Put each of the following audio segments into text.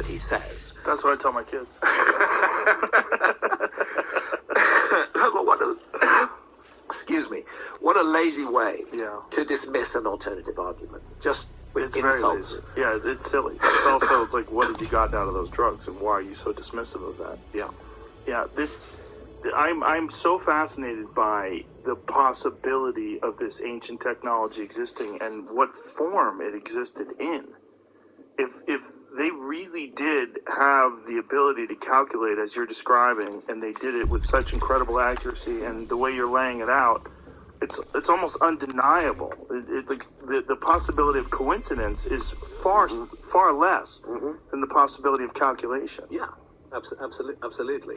that he says. That's what I tell my kids. Excuse me. What a lazy way Yeah. to dismiss an alternative argument. Just with It's very insults. lazy. Yeah, it's silly. It's also, it's like, what has he gotten out of those drugs, and why are you so dismissive of that? Yeah. Yeah, I'm so fascinated by the possibility of this ancient technology existing and what form it existed in. If they really did have the ability to calculate as you're describing, and they did it with such incredible accuracy, and the way you're laying it out, it's almost undeniable. The possibility of coincidence is far less than the possibility of calculation. Yeah, absolutely.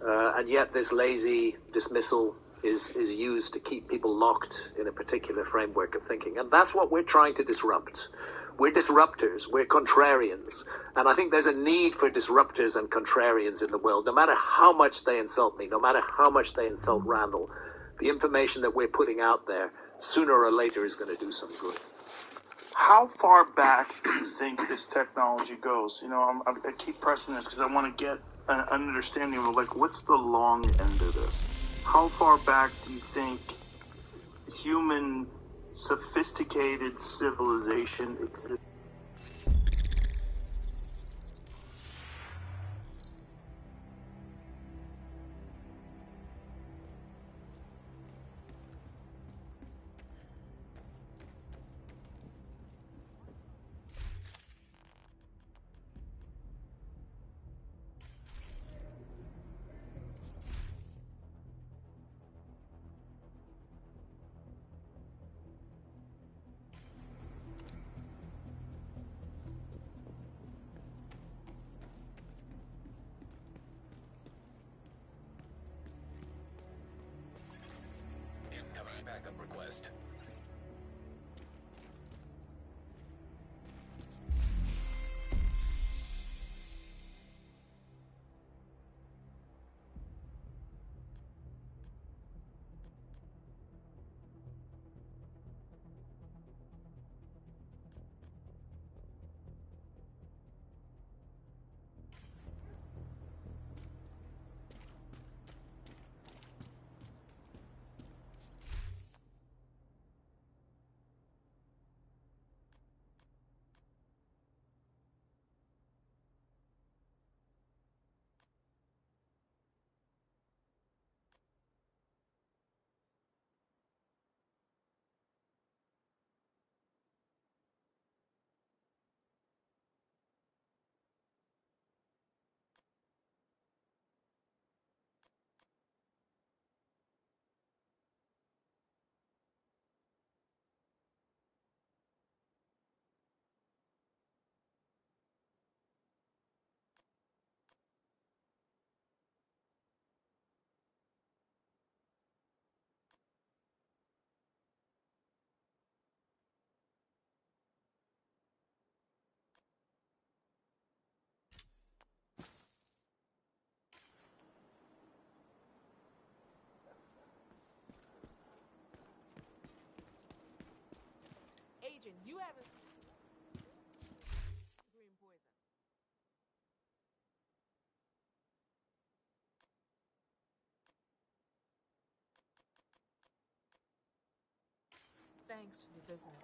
And yet this lazy dismissal is used to keep people locked in a particular framework of thinking. And that's what we're trying to disrupt. We're disruptors. We're contrarians. And I think there's a need for disruptors and contrarians in the world, no matter how much they insult me, no matter how much they insult Randall. The information that we're putting out there, sooner or later, is going to do some good. How far back do you think this technology goes? You know, I keep pressing this because I want to get an understanding of, like, what's the long end of this? How far back do you think human sophisticated civilization exists? Incoming backup request. Agent, you haven't... Green poison. Thanks for the business.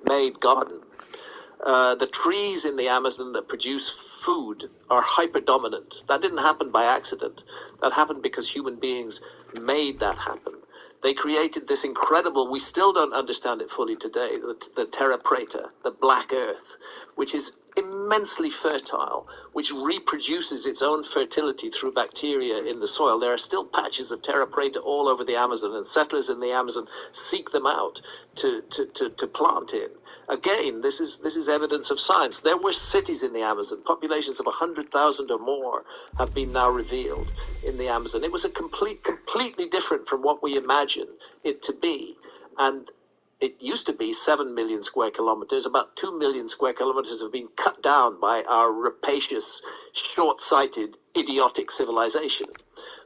made garden. The trees in the Amazon that produce food are hyper-dominant. That didn't happen by accident. That happened because human beings made that happen. They created this incredible, we still don't understand it fully today, the terra preta, the black earth, which is immensely fertile, which reproduces its own fertility through bacteria in the soil. There are still patches of terra preta all over the Amazon, and settlers in the Amazon seek them out to plant in. Again, this is evidence of science. There were cities in the Amazon. Populations of 100,000 or more have been now revealed in the Amazon. It was a completely different from what we imagine it to be. And it used to be 7 million square kilometers. About 2 million square kilometers have been cut down by our rapacious, short-sighted, idiotic civilization.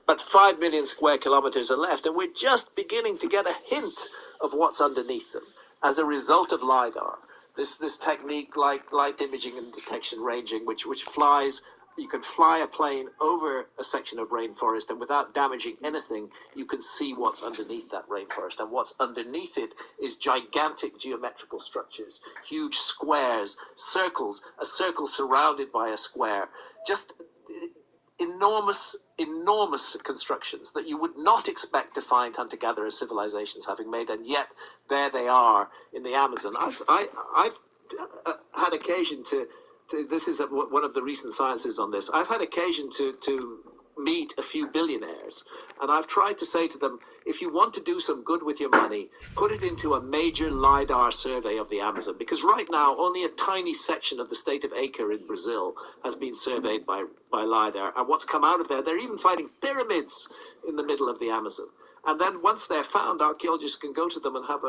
But 5 million square kilometers are left, and we're just beginning to get a hint of what's underneath them as a result of LiDAR. This technique like light imaging and detection ranging, which flies, you can fly a plane over a section of rainforest, and without damaging anything, you can see what's underneath that rainforest. And what's underneath it is gigantic geometrical structures, huge squares, circles, a circle surrounded by a square, just enormous constructions that you would not expect to find hunter-gatherer civilizations having made, and yet there they are in the Amazon. I've had occasion to this is one of the recent sciences on this. I've had occasion to meet a few billionaires, and I've tried to say to them, if you want to do some good with your money, put it into a major LiDAR survey of the Amazon, because right now only a tiny section of the state of Acre in Brazil has been surveyed by LiDAR, and what's come out of there, they're even finding pyramids in the middle of the Amazon. And then once they're found, archaeologists can go to them and have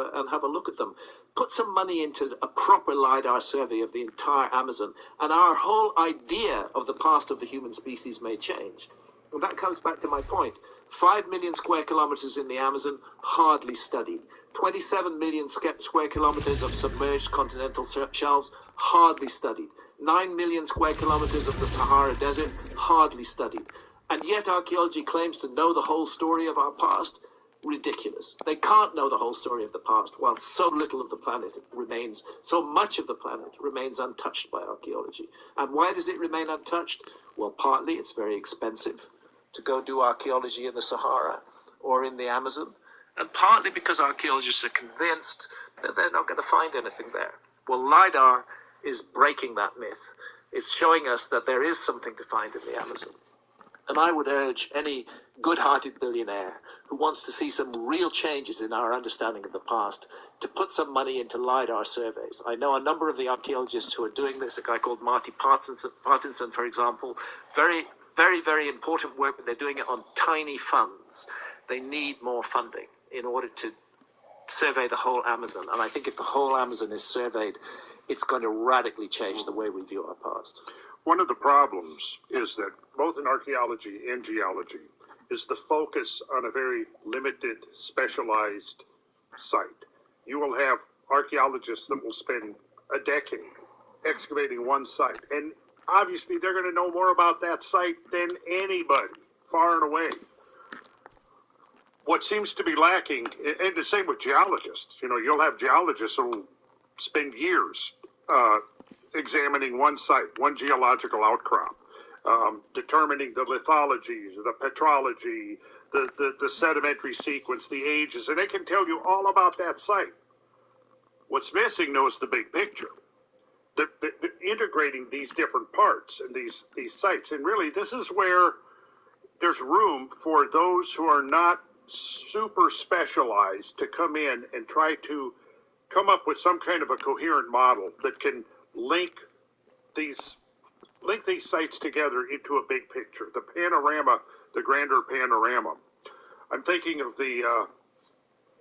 a look at them. Put some money into a proper LiDAR survey of the entire Amazon, and our whole idea of the past of the human species may change. And that comes back to my point. 5 million square kilometers in the Amazon, hardly studied. 27 million square kilometers of submerged continental shelves, hardly studied. 9 million square kilometers of the Sahara Desert, hardly studied. And yet archaeology claims to know the whole story of our past. Ridiculous. They can't know the whole story of the past while so little of the planet remains, so much of the planet remains untouched by archaeology. And why does it remain untouched? Well, partly it's very expensive to go do archaeology in the Sahara or in the Amazon, and partly because archaeologists are convinced that they're not going to find anything there. Well, LiDAR is breaking that myth. It's showing us that there is something to find in the Amazon. And I would urge any good-hearted billionaire who wants to see some real changes in our understanding of the past to put some money into LiDAR surveys. I know a number of the archaeologists who are doing this, a guy called Marty Partinson, for example, very important work, but they're doing it on tiny funds. They need more funding in order to survey the whole Amazon. And I think if the whole Amazon is surveyed, it's going to radically change the way we view our past. One of the problems is that both in archaeology and geology is the focus on a very limited, specialized site. You will have archaeologists that will spend a decade excavating one site, and obviously they're going to know more about that site than anybody, far and away. What seems to be lacking, and the same with geologists, you'll have geologists who will spend years examining one site, one geological outcrop, determining the lithologies, the petrology, the sedimentary sequence, the ages, and they can tell you all about that site. What's missing, though, is the big picture. The integrating these different parts and these sites. And really, this is where there's room for those who are not super specialized to come in and try to come up with some kind of a coherent model that can link these sites together into a big picture, the panorama, the grander panorama. I'm thinking of the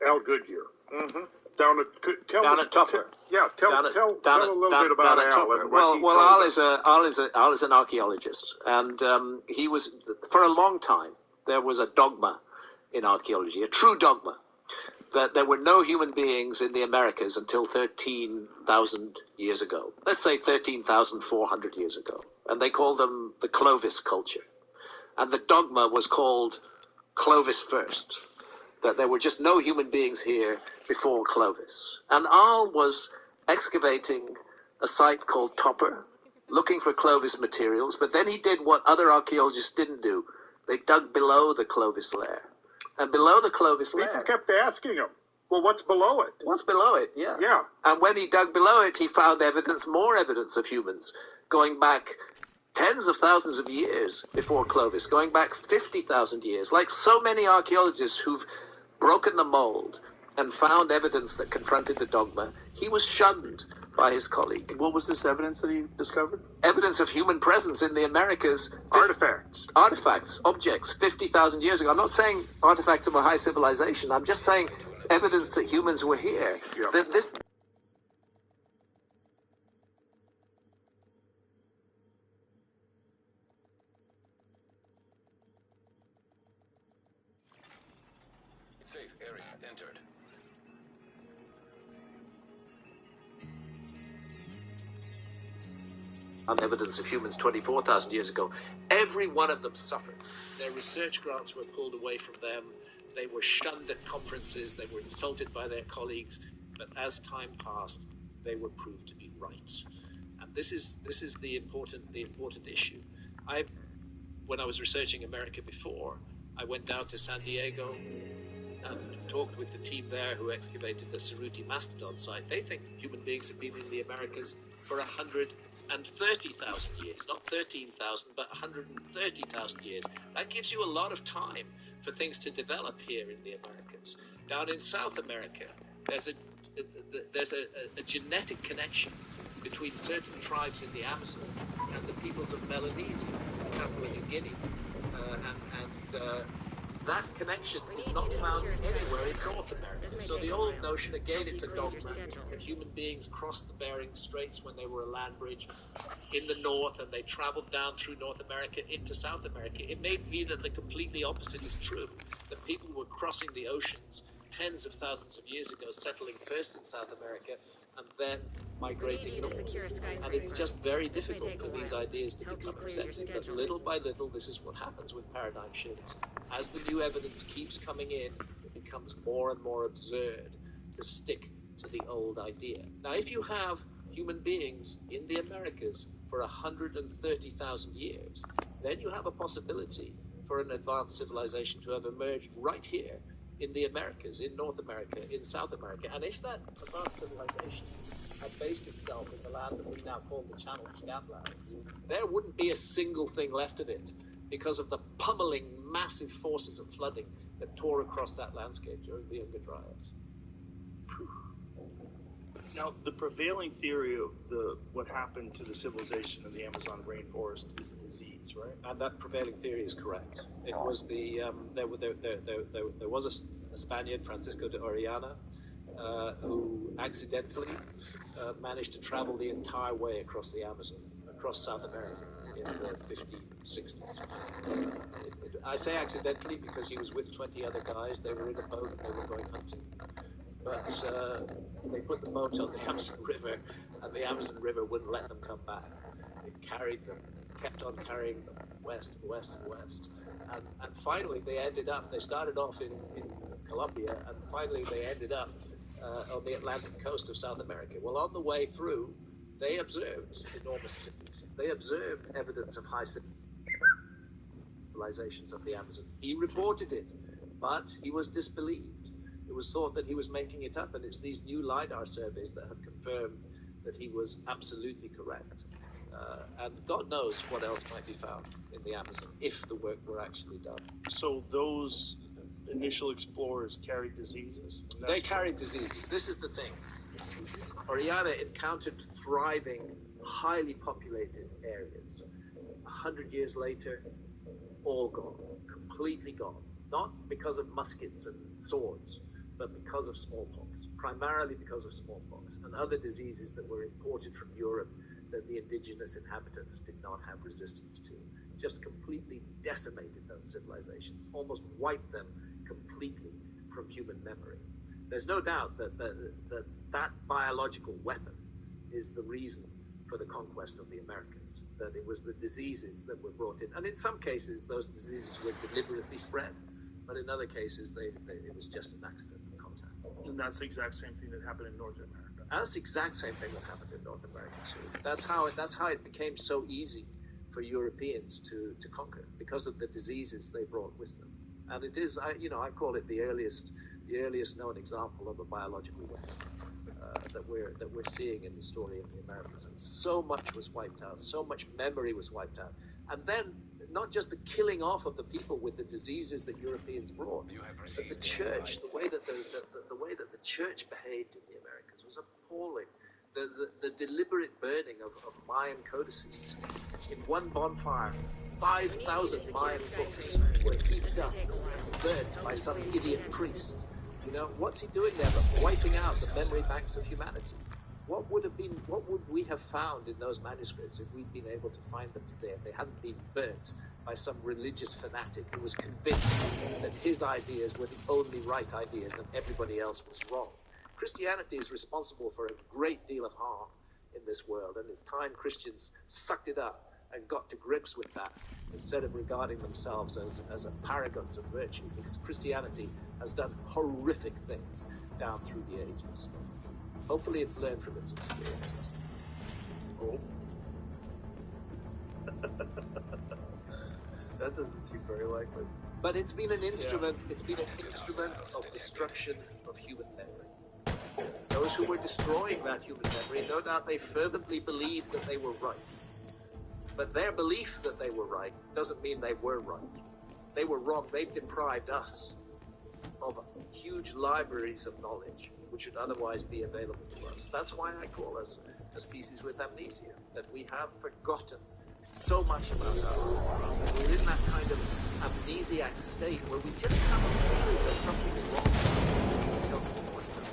Al Goodyear. Mm-hmm. Down at Tupper. Tell a little bit about Al. And Al is an archaeologist, and he was, for a long time, there was a dogma in archaeology, a true dogma, that there were no human beings in the Americas until 13,000 years ago. Let's say 13,400 years ago. And they called them the Clovis culture. And the dogma was called Clovis first, that there were just no human beings here before Clovis. And Al was excavating a site called Topper, looking for Clovis materials, but then he did what other archaeologists didn't do. They dug below the Clovis layer. And below the Clovis layer... People kept asking him, well, what's below it? What's below it? Yeah. Yeah. And when he dug below it, he found evidence, more evidence of humans, going back tens of thousands of years before Clovis, going back 50,000 years. Like so many archaeologists who've broken the mold and found evidence that confronted the dogma, he was shunned by his colleague. What was this evidence that he discovered? Evidence of human presence in the Americas. Artifacts. Artifacts, objects, 50,000 years ago. I'm not saying artifacts of a high civilization. I'm just saying evidence that humans were here. Yeah. That this... Safe area entered. On evidence of humans 24,000 years ago. Every one of them suffered. Their research grants were pulled away from them. They were shunned at conferences. They were insulted by their colleagues. But as time passed, they were proved to be right. And this is the important issue. When I was researching America before, I went down to San Diego and talked with the team there who excavated the Cerruti Mastodon site. They think human beings have been in the Americas for 130,000 years, not 13,000, but 130,000 years. That gives you a lot of time for things to develop here in the Americas. Down in South America, there's a genetic connection between certain tribes in the Amazon and the peoples of Melanesia, Papua New Guinea, and that connection is not found anywhere in North America. So the old notion, again, it's a dogma, that human beings crossed the Bering Straits when they were a land bridge in the north, and they traveled down through North America into South America. It may be that the completely opposite is true, that people were crossing the oceans tens of thousands of years ago, settling first in South America and then migrating north. And it's just very difficult for these ideas to become accepted. But little by little, this is what happens with paradigm shifts. As the new evidence keeps coming in, it becomes more and more absurd to stick to the old idea. Now, if you have human beings in the Americas for 130,000 years, then you have a possibility for an advanced civilization to have emerged right here in the Americas, in North America, in South America. And if that advanced civilization had based itself in the land that we now call the Channel Scablands, there wouldn't be a single thing left of it because of the pummeling massive forces of flooding that tore across that landscape during the Younger Dryas. Now, the prevailing theory of what happened to the civilization in the Amazon rainforest is disease, right? And that prevailing theory is correct. It was there was a Spaniard, Francisco de Orellana, who accidentally managed to travel the entire way across the Amazon, across South America in the 50s, 60s. I say accidentally because he was with 20 other guys. They were in a boat and they were going hunting. But they put the boat on the Amazon River, and the Amazon River wouldn't let them come back. It carried them, kept on carrying them west, west, and west. And finally they started off in Colombia, and finally they ended up on the Atlantic coast of South America. Well, on the way through, they observed enormous cities. They observed evidence of high civilizations of the Amazon. He reported it, but he was disbelieved. It was thought that he was making it up, and it's these new LiDAR surveys that have confirmed that he was absolutely correct. And God knows what else might be found in the Amazon if the work were actually done. So those initial explorers carried diseases? They carried diseases. This is the thing. Orellana encountered thriving, highly populated areas. 100 years later, all gone, completely gone. Not because of muskets and swords, but because of smallpox, primarily because of smallpox and other diseases that were imported from Europe that the indigenous inhabitants did not have resistance to. Just completely decimated those civilizations, almost wiped them completely from human memory. There's no doubt that that biological weapon is the reason for the conquest of the Americans, that it was the diseases that were brought in. And in some cases, those diseases were deliberately spread. But in other cases, it was just an accident of contact. And that's the exact same thing that happened in North America. And that's the exact same thing that happened in North America too. That's how it became so easy for Europeans to conquer, because of the diseases they brought with them. And it is, I call it the earliest known example of a biological weapon that we're seeing in the story of the Americas. And so much was wiped out, so much memory was wiped out, and then not just the killing off of the people with the diseases that Europeans brought, but the church, the way that the church behaved in the Americas was appalling. The deliberate burning of Mayan codices. In one bonfire, 5,000 Mayan books were heaped up, burnt by some idiot priest. What's he doing there but wiping out the memory banks of humanity? What would we have found in those manuscripts if we'd been able to find them today, if they hadn't been burnt by some religious fanatic who was convinced that his ideas were the only right ideas and everybody else was wrong? Christianity is responsible for a great deal of harm in this world, and it's time Christians sucked it up and got to grips with that, instead of regarding themselves as a paragons of virtue, because Christianity has done horrific things down through the ages. Hopefully it's learned from its experiences. Oh. That doesn't seem very likely. But it's been an instrument, It's been an instrument of destruction of human memory. Those who were destroying that human memory, no doubt they fervently believed that they were right. But their belief that they were right doesn't mean they were right. They were wrong. They've deprived us of huge libraries of knowledge which should otherwise be available to us. That's why I call us a species with amnesia, that we have forgotten so much about our lives. And we're in that kind of amnesiac state where we just have a feeling that something's wrong. We don't know what's wrong.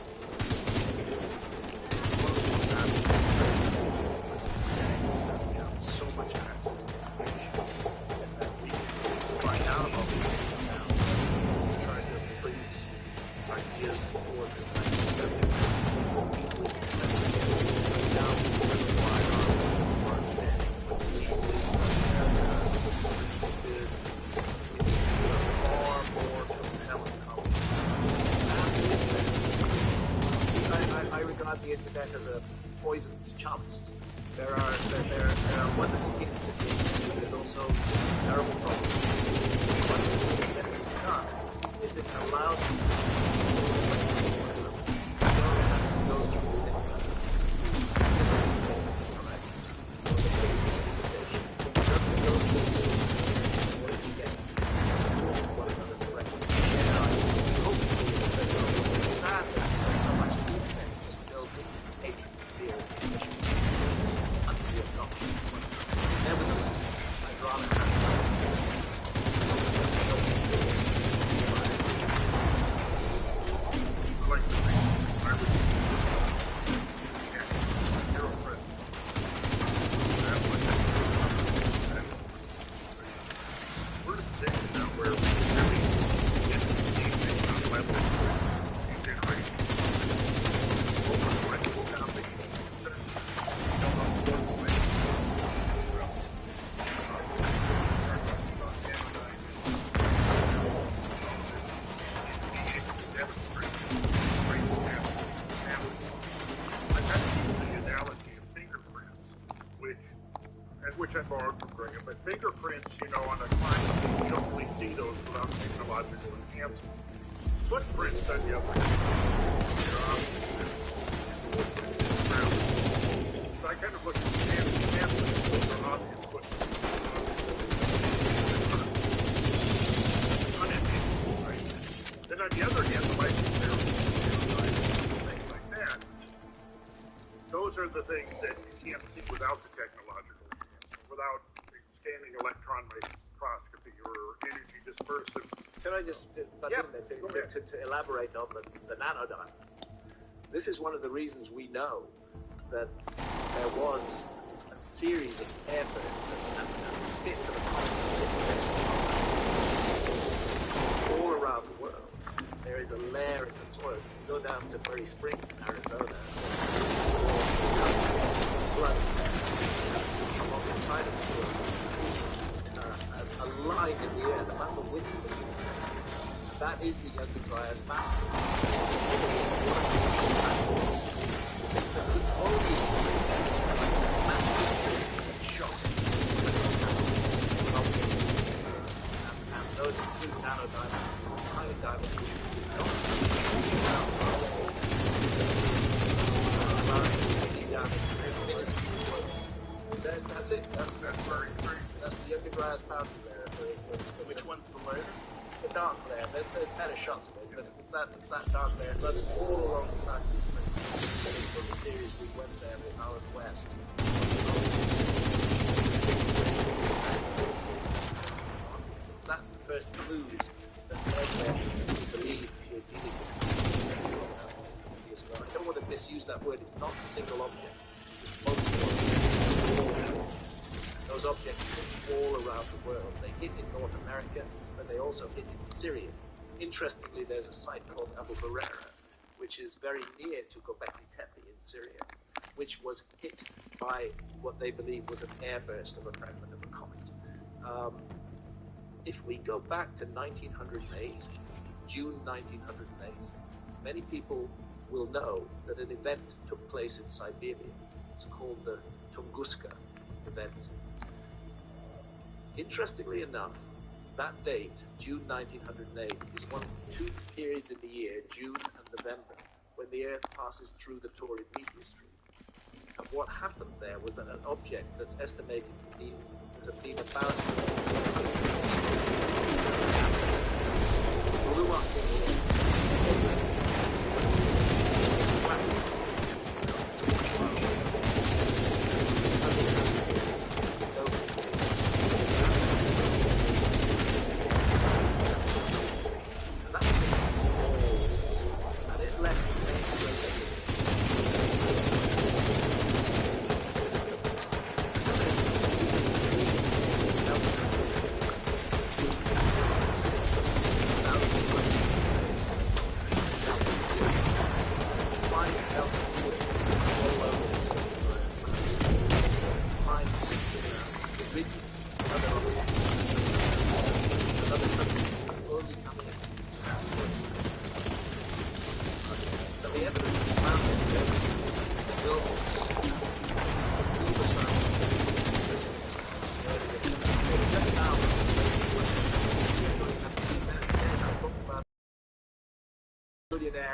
So much access to information, and that we can find out about these things now, trying to please ideas for the more easily now we can apply our understanding far more compelling conversation. I regard the internet as a poisoned chalice. There are wonderful things in it, but there's also terrible problems. One thing that it's done is it allows you to go through the internet. Which I borrowed from Graham, but fingerprints, on a climate, you don't really see those without technological enhancement. Footprints, on the other hand, so I kind of look at samples, those are obvious footprints. Right? Then on the other hand, the license things like that, those are the things that you can't see without the technological, without scanning electron microscopy or energy dispersive. Can I just to elaborate on the nanodiamonds? This is one of the reasons we know that there was a series of airbursts and bits of a all around the world. There is a layer in the soil. You go down to Murray Springs in Arizona, blood along the side of the world, a line in the air, the map of wind. That is the Younger Dryas map. dark layer. There's better shots of it, but it's that dark layer. It runs all along the side of the screen. For the series, we went there with Howard West. That's the first clues that we believe we're dealing with. I don't want to misuse that word. It's not a single object. It's multiple objects. Those objects hit all around the world. They hit in North America, but they also hit in Syria. Interestingly, there's a site called Abu Huraira, which is very near to Göbekli Tepe in Syria, which was hit by what they believe was an airburst of a fragment of a comet. If we go back to 1908, June 1908, many people will know that an event took place in Siberia. It's called the Tunguska event. Interestingly enough, that date, June 1908, is one of two periods in the year, June and November, when the Earth passes through the Tauride meteor stream. And what happened there was that an object that's estimated to be about blew up in the air.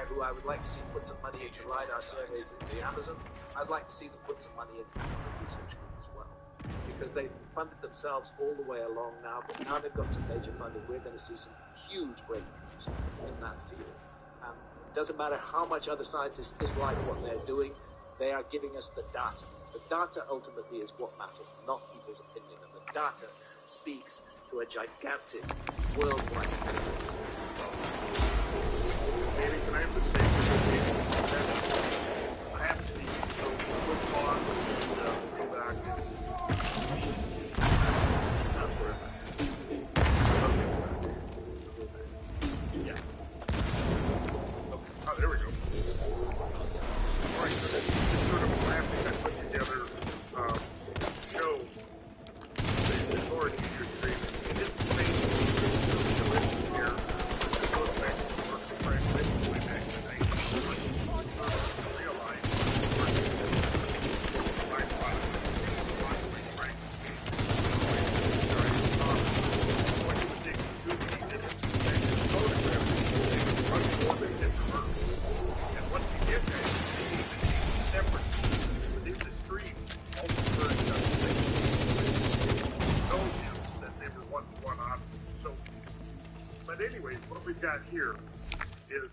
Who I would like to see put some money into LiDAR surveys into the Amazon. I'd like to see them put some money into the research group as well, because they've funded themselves all the way along now, but now they've got some major funding. We're going to see some huge breakthroughs in that field. It doesn't matter how much other scientists dislike what they're doing, they are giving us the data. The data ultimately is what matters, not people's opinion, and the data speaks to a gigantic worldwide Danny, can I have the same I have to leave, so we'll pause and go back. That's where I'm at. Yeah. Okay. Oh, there we go. Alright, so this is sort of a graphic I put together show the authority should say in this space here. Here is,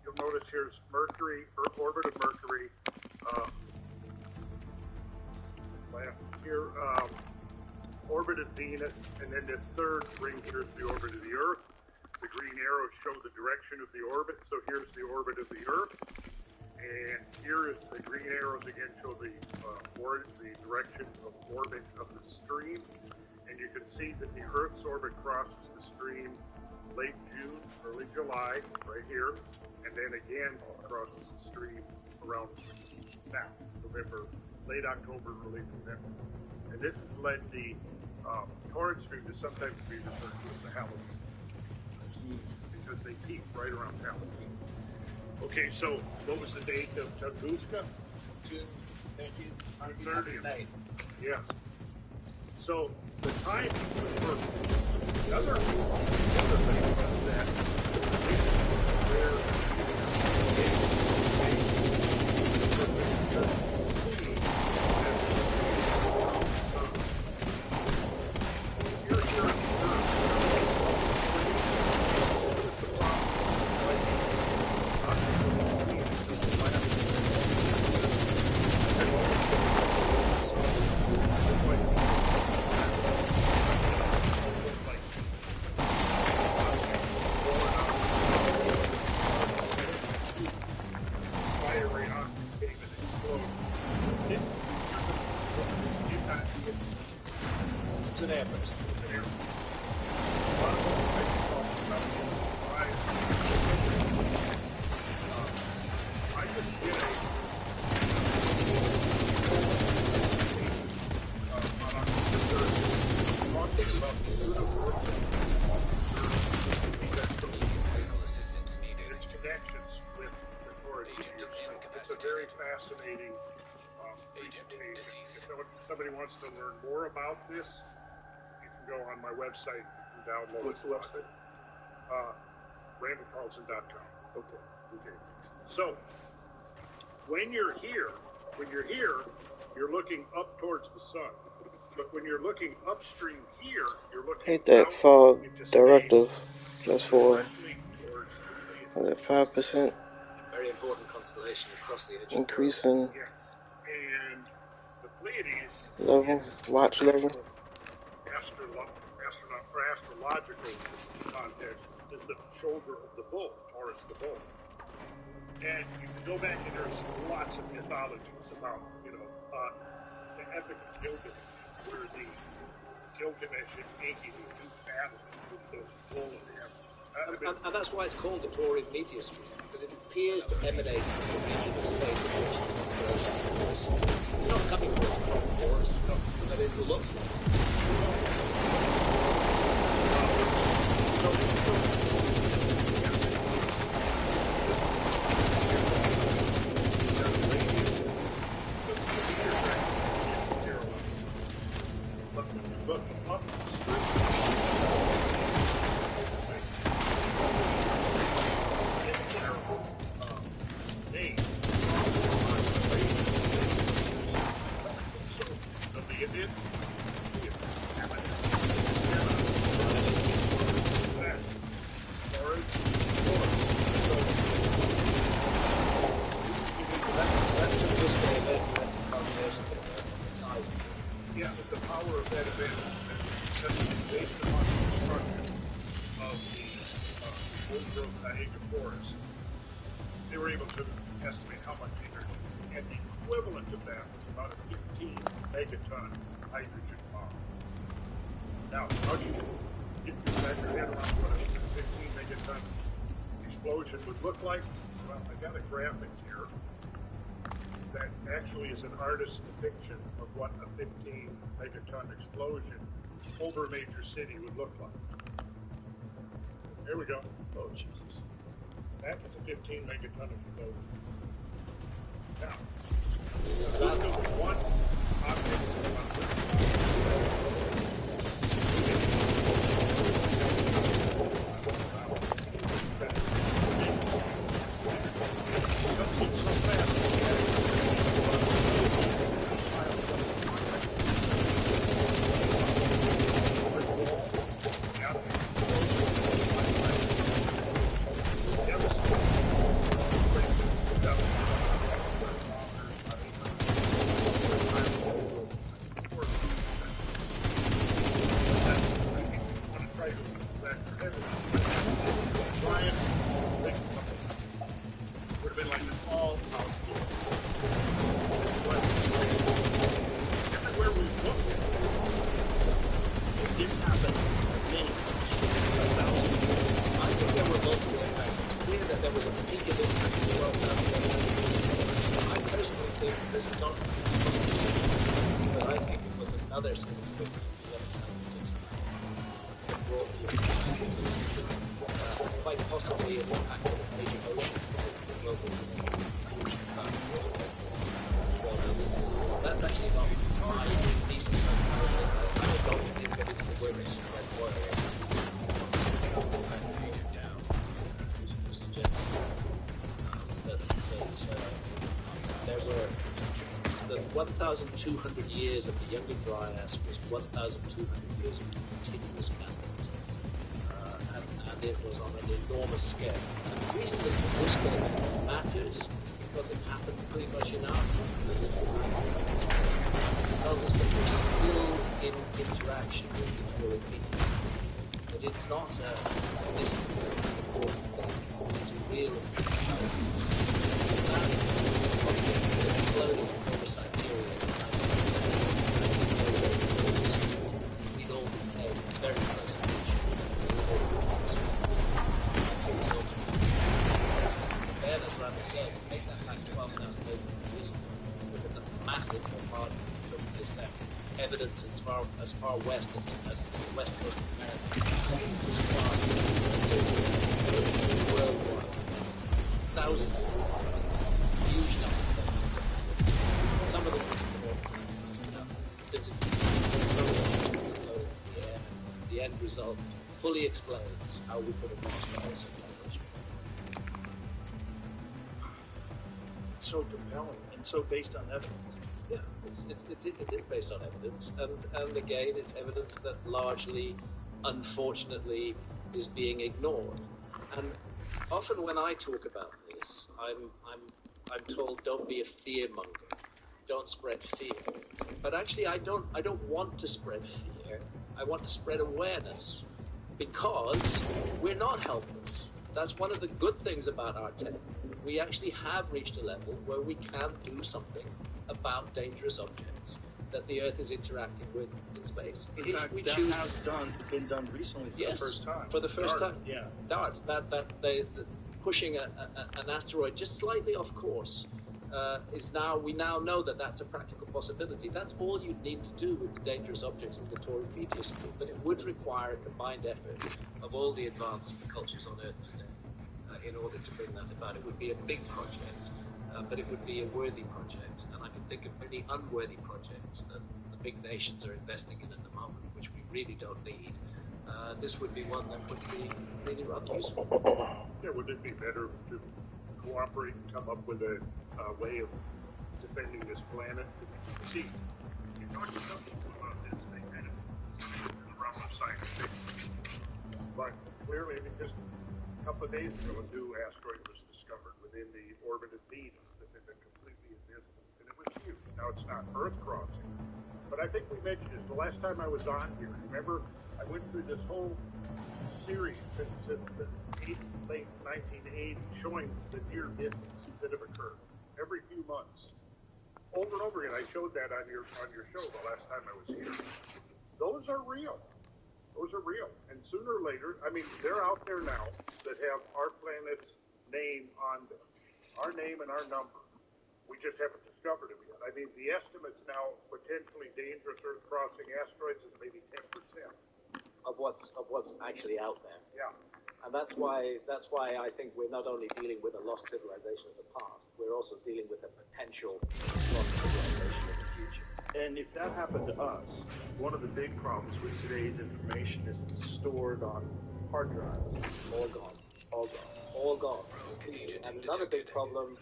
you'll notice here's Mercury, orbit of Mercury, here, orbit of Venus, and then this third ring here is the orbit of the Earth. The green arrows show the direction of the orbit, so here's the orbit of the Earth, and here is the green arrows again show the direction of orbit of the stream, and you can see that the Earth's orbit crosses the stream late June, early July, right here, and then again crosses the stream around now, November, late October, early November. And this has led the torrent stream to sometimes be referred to as the Halloween, because they peak right around Halloween. Okay, so what was the date of Tunguska? June 30th, 1908. Yes. So the timing was perfect. The other thing was that where very fascinating Agent presentation. deceased. If somebody wants to learn more about this, you can go on my website and download. What's the website? RandallCarlson.com. Okay. Okay. So, when you're here, you're looking up towards the sun. But when you're looking upstream here, you're looking Hate that out fog into directive. space, That's for directly towards the Pleiades. 5% Very important constellation across the ancient increase world. in Yes. And the Pleiades level, is watch level. astrological context is the shoulder of the bull, Taurus the bull. And you can go back and there's lots of mythologies about, the epic of Gilgamesh, where the Gilgamesh and Enkidu do battle with the bull and the hammer. And that's why it's called the Taurian meteor stream, because it appears to emanate from the region of space in which the constellation occurs. It's not coming from Taurus, but it looks like it. Look up Yeah, but the power of that event is based upon the construction of the old growth Niagara forest. They were able to estimate how much energy, and the equivalent of that was about a 15 megaton hydrogen bomb. Now, how do you get your head around what a 15 megaton explosion would look like? Well, I got a graphic here that actually is an artist's depiction of what a 15 megaton explosion over a major city would look like. There we go. Oh, Jesus. That is a 15 megaton explosion. Now, there's only one the 1,200 years of the Younger Dryas was 1,200 years of continuous matter. And it was on an enormous scale. And the reason that this scale matters is because it happened pretty much in our time. It tells us that we're still in interaction with the human being. That it's not a distant important thing. It's a real experience. That object that exploded over Siberia it all became very close to each other. Then, as Randall says, take that back 12,000 years, look at the massive bombardment that took place there. Evidence as far west as the west coast of America. As far worldwide. Thousands of huge numbers. result fully explains how we could have lost our civilization. It's so compelling and so based on evidence. Yeah, it is based on evidence, and again, it's evidence that largely, unfortunately, is being ignored. And often when I talk about this, I'm told, don't be a fear monger, don't spread fear. But actually, I don't want to spread fear. I want to spread awareness, because we're not helpless. That's one of the good things about our tech. We actually have reached a level where we can do something about dangerous objects that the Earth is interacting with in space. In fact, that has been done recently for the first time. For the first time. Yeah. DART, pushing an asteroid just slightly off course we now know that that's a practical possibility. That's all you'd need to do with the dangerous objects of the Taurine meteor school, but it would require a combined effort of all the advanced cultures on Earth today in order to bring that about. It would be a big project, but it would be a worthy project, and I can think of many unworthy projects that the big nations are investing in at the moment, which we really don't need. This would be one that would be really rather useful. Yeah, would it be better to cooperate and come up with a way of defending this planet? See, you talk to some people about this, they kind of in the realm of science fiction. But clearly, I mean, just a couple of days ago, a new asteroid was discovered within the orbit of Venus that had been completely invisible, and it was huge. Now, it's not Earth crossing, but I think we mentioned this the last time I was on here. Remember, I went through this whole series since the late 1980s showing the near misses that have occurred every few months. Over and over again, I showed that on your show the last time I was here. Those are real. Those are real. And sooner or later, I mean, they're out there now that have our planet's name on them. Our name and our number. We just haven't discovered them yet. I mean, the estimates now, potentially dangerous Earth-crossing asteroids, is maybe 10%. Of what's actually out there. Yeah. And that's why I think we're not only dealing with a lost civilization of the past, we're also dealing with a potential lost civilization of the future. And if that happened to us, one of the big problems with today's information is it's stored on hard drives. All gone. All gone. All gone. And another big problem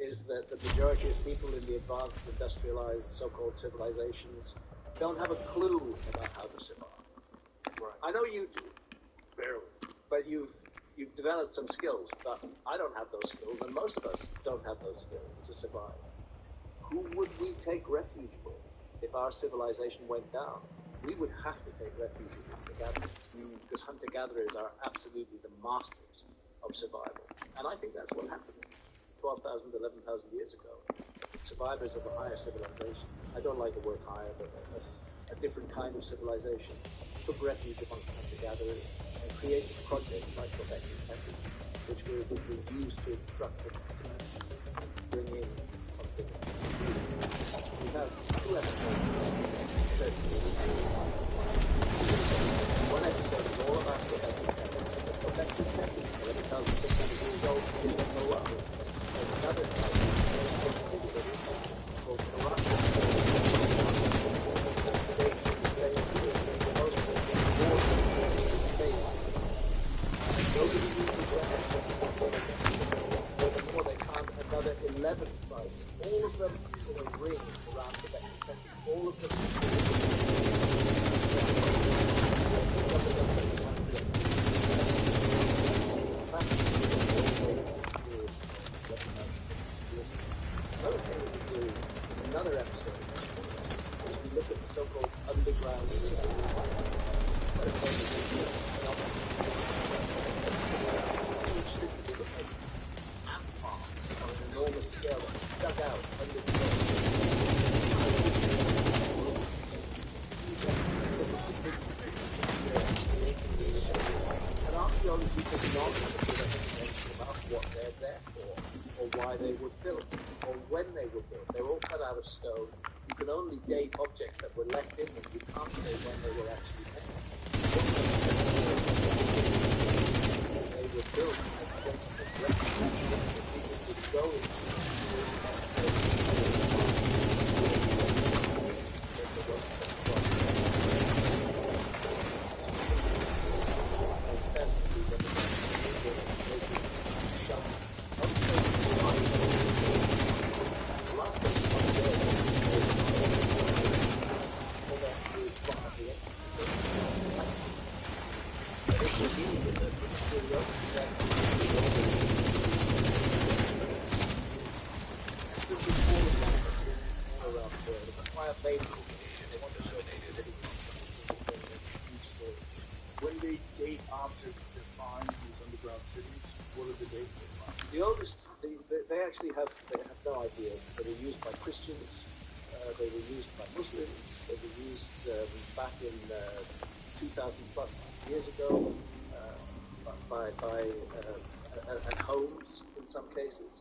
is that the majority of people in the advanced industrialized so-called civilizations don't have a clue about how to survive. Right. I know you do. Barely. But you've developed some skills, but I don't have those skills, and most of us don't have those skills to survive. Who would we take refuge with if our civilization went down? We would have to take refuge in hunter-gatherers, because hunter-gatherers are absolutely the masters of survival. And I think that's what happened 12,000, 11,000 years ago. Survivors of a higher civilization, I don't like the word higher, but a different kind of civilization, took refuge amongst hunter-gatherers and created projects like Quebec and Kentucky, which were used to instruct them to bring in something new. We have two episodes. One episode is all about Quebec and Kentucky. Quebec and Kentucky, 11,600 years old, is a Morocco. There's another site called Morocco. Nobody uses their effort. Furthermore, they found another 11 sites, all of them in a ring around Quebec and Kentucky. All of them. Another thing we could do in another episode is we look at the so-called underground on an enormous scale, dug out under the earth. And archaeology does not have a good explanation about what they're there for, or why they were built, or when they were built. They're all cut out of stone. You can only date objects that were left in them. You can't say when they were actually made. They were built as places of refuge that people would go into. faithful. They want to show people that it's not a single thing, it's a huge story. When they date objects that they find in these underground cities, what are the dates they find? The oldest, they actually have no idea. They were used by Christians, they were used by Muslims, they were used back in 2,000 plus years ago as homes in some cases.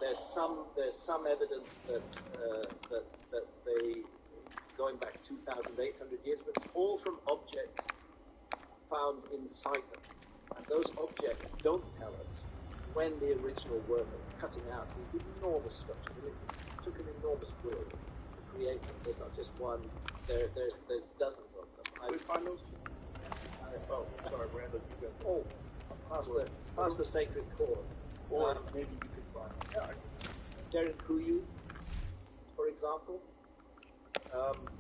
There's some evidence that they, going back 2,800 years, but it's all from objects found inside them. And those objects don't tell us when the original work of cutting out these enormous structures, and it took an enormous work to create them. There's not just one, there's dozens of them. They find those? Oh, sorry, Randall, you got past the sacred core. Or maybe you could find Derinkuyu, for example.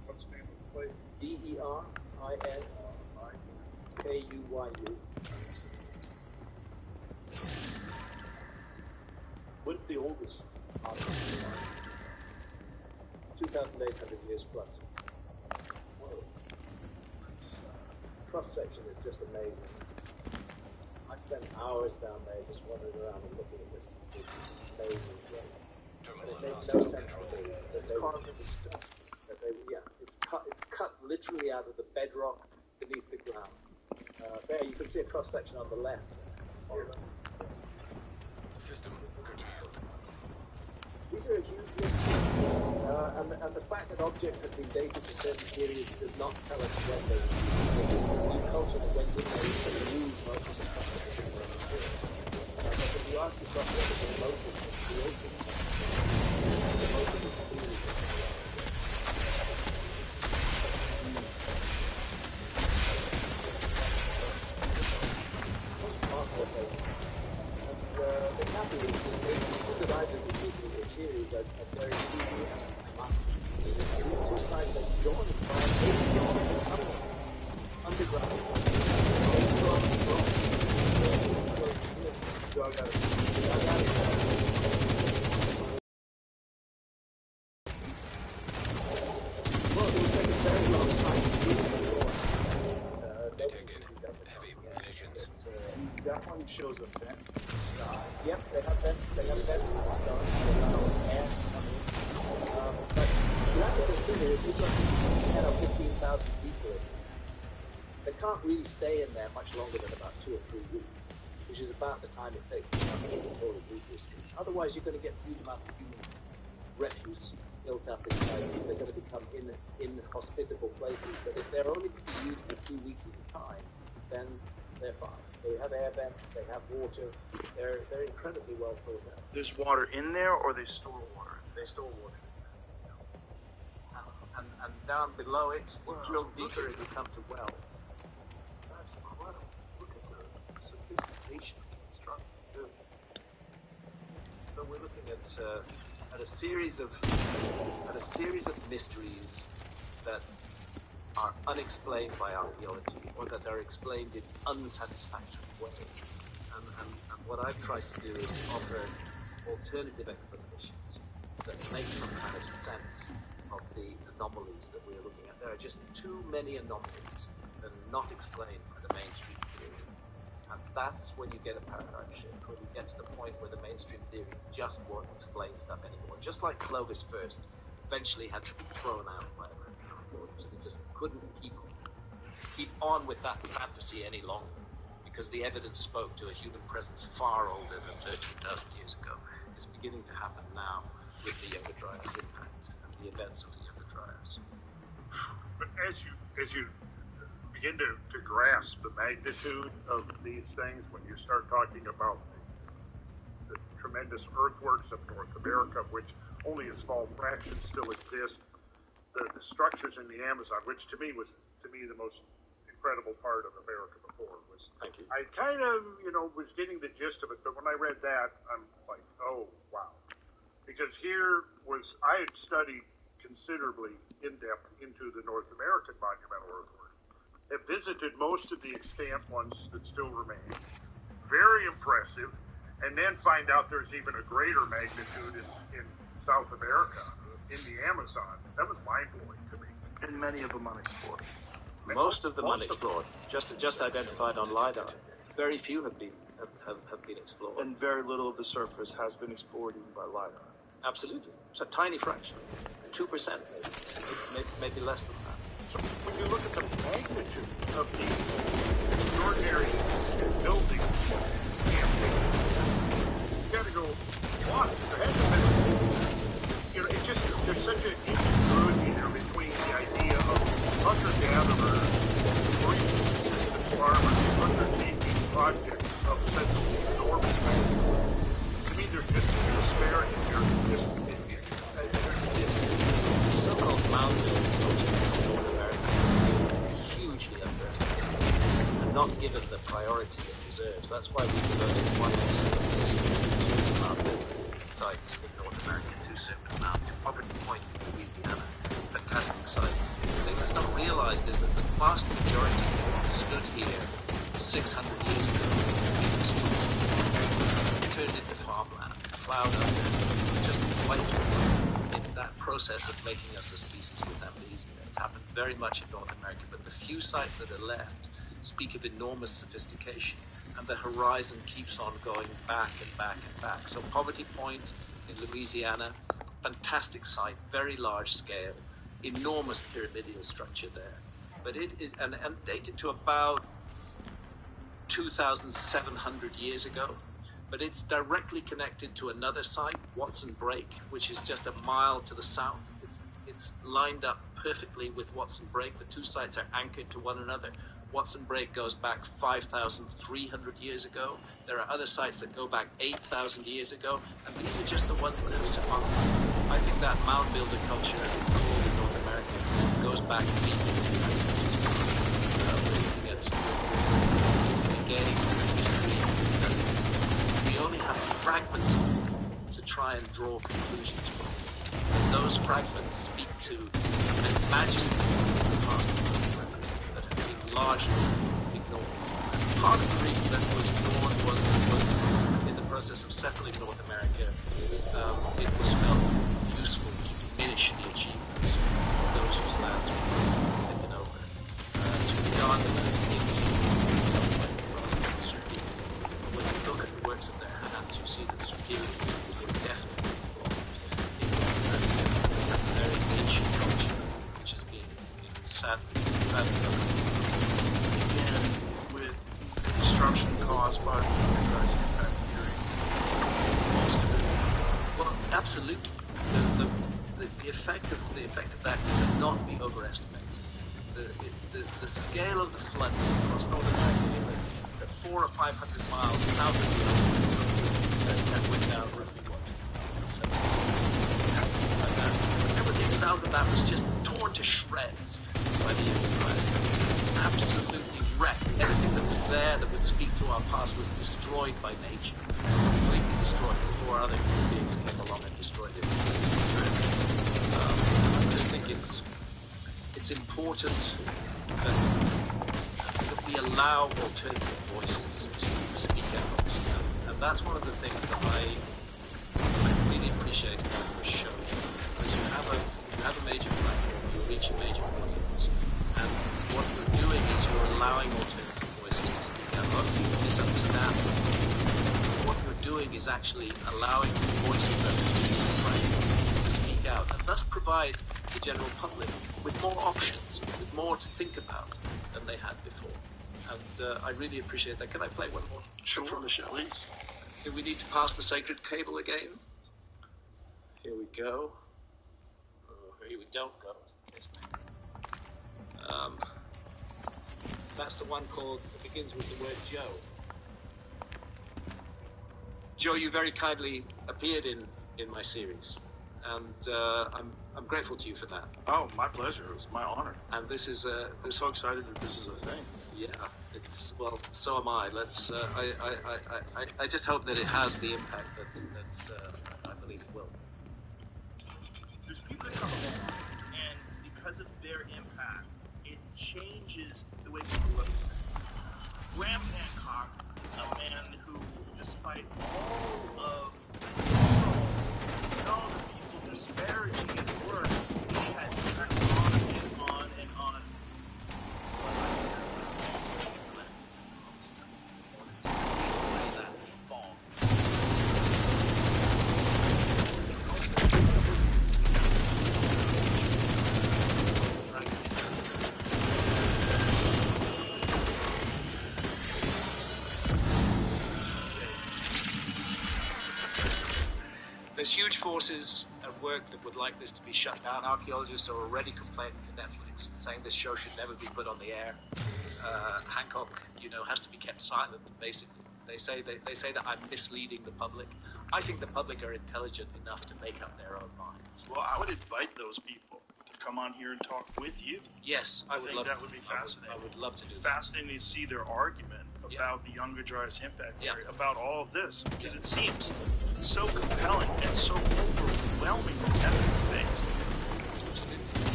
What's the name of the place? Derinkuyu. What's the oldest object? 2,800 years plus. Cross-section is just amazing. I spent hours down there just wandering around and looking at this amazing place. And it makes no sense to me that they carved in the stone. It's cut literally out of the bedrock beneath the ground. There you can see a cross-section on the left. System curtailed. These are a huge mystery. And the fact that objects have been dated to certain periods does not tell us when they were new culture that went in there to remove most of the stuff. But when you ask yourself what is the motive of creation, the motive is clearly the happy is that I did the series are very easy and much. These two sides are joined by a underground. Well, it will take a very long time to do it. Detected heavy munitions. That one shows a vent in the sky. Yep, they have vents in the sky. They allow air to come in. But you have to consider if you've got 10 or 15,000 people in, they can't really stay in there much longer than about 2 or 3 weeks, which is about the time it takes to come in and totally reduce. Otherwise, you're going to get a huge amount of human refuse built up inside these. They're going to become inhospitable places. But if they're only to be used for 2 weeks at a time, then they're fine. They have air vents, they have water, they're incredibly well thought out. There's water in there, or they store water? They store water. And down below it, you drill deeper and you come to well. That's incredible. Look at the sophistication of construction. So we're looking at a series of mysteries that are unexplained by archaeology, or that are explained in unsatisfactory ways. And what I've tried to do is offer alternative explanations that make some kind of sense of the anomalies that we're looking at. There are just too many anomalies that are not explained by the mainstream theory. And that's when you get a paradigm shift, when you get to the point where the mainstream theory just won't explain stuff anymore. Just like Clovis first eventually had to be thrown out by American authorities. They just couldn't keep on with that fantasy any longer, because the evidence spoke to a human presence far older than 13,000 years ago. It's beginning to happen now with the Younger Dryas impact and the events of the Younger Dryas. But as you begin to grasp the magnitude of these things, when you start talking about the tremendous earthworks of North America, of which only a small fraction still exist, the structures in the Amazon, which to me was the most incredible part of America before, was. Thank you. I kind of was getting the gist of it, but when I read that, I'm like, oh wow, because I had studied considerably in depth into the North American monumental earthwork, have visited most of the extant ones that still remain, very impressive, and then find out there's even a greater magnitude in South America, in the Amazon, that was mind-blowing to me. And many of them unexplored. Most of them unexplored, just identified on LiDAR. Very few have been explored. And very little of the surface has been explored even by LiDAR. Absolutely. It's a tiny fraction. 2%. Maybe less than that. So when you look at the magnitude of these extraordinary buildings, you got to go, what? There has to be, it just, there's such an incongruity there between the idea of hunter-gatherers, breeding subsistence farmers, undertaking projects of such enormous magnitude. To me, there's just a disparity here. So-called mound building project in North America is hugely underestimated and not given the priority it deserves. That's why we devoted one episode of this series to mound building sites in North America, two separate mounds, to Poverty Point in Louisiana. Fantastic site. The thing that's not realized is that the vast majority stood here 600 years ago, turned into farmland, plowed under, just wiped in that process of making us the species with amnesia. It happened very much in North America, but the few sites that are left speak of enormous sophistication, and the horizon keeps on going back and back and back. So Poverty Point in Louisiana, fantastic site, very large scale, enormous pyramidal structure there. But it is, and dated to about 2,700 years ago. But it's directly connected to another site, Watson Break, which is just a mile to the south. It's lined up perfectly with Watson Break. The two sites are anchored to one another. Watson Break goes back 5,300 years ago. There are other sites that go back 8,000 years ago, and these are just the ones that have survived. I think that mound builder culture, as it's called in North America, goes back deep into the United States. We're looking at gaining history that we only have fragments to try and draw conclusions from. And those fragments speak to the majesty of the past that has been largely ignored. Part of the reason that was ignored was in the process of settling North America, it was felt useful to diminish the achievements of those whose lands were taken over, to regard them as insignificant rather than superior. When you look at the works of their hands, you see that superior people were definitely involved in a very ancient culture, which has been sadly Again, with the destruction caused by the Antichrist impact theory, most of it. Well, absolutely. The effect of that cannot be overestimated. The scale of the flood across North America, the 400 or 500 miles south of the US, that went down roughly everything south of that was just torn to shreds by the Antichrist. Absolutely wrecked. Everything that was there that would speak to our past was destroyed by nature. Completely destroyed before other human beings came along and destroyed it. I just think it's important that we allow alternative voices to speak out. And that's one of the things that I really appreciate about your show. Because you have a major platform, you reach a major audience. And what you're doing is you're allowing alternative voices to speak out. A lot of people misunderstand that. What you're doing is actually allowing voices that are schizophrenic to speak out, and thus provide the general public with more options, with more to think about than they had before. And I really appreciate that. Can I play one more from the show? Please. Do we need to pass the sacred cable again? Here we go. Oh, here we don't go. That's the one called, it begins with the word Joe. Joe, you very kindly appeared in my series, and I'm grateful to you for that. Oh, my pleasure. It was my honor. And this is I'm so excited that this is a thing. yeah, it's, well, so am I. Let's I just hope that it has the impact that's I believe it will. There's people that come along, and because of their impact, it changes the way people look at it. Graham Hancock, a man who, despite all of the faults and all the people's disparaging and There's huge forces at work that would like this to be shut down. Archaeologists are already complaining to Netflix, saying this show should never be put on the air. Hancock, has to be kept silent. Basically, they say that I'm misleading the public. I think the public are intelligent enough to make up their own minds. Well, I would invite those people to come on here and talk with you. Yes, I would think love that would be fascinating. I would love to do that. Fascinating to see their argument about the Younger Dryas impact theory, about all of this, because it seems so compelling and so overwhelming with evidence-based.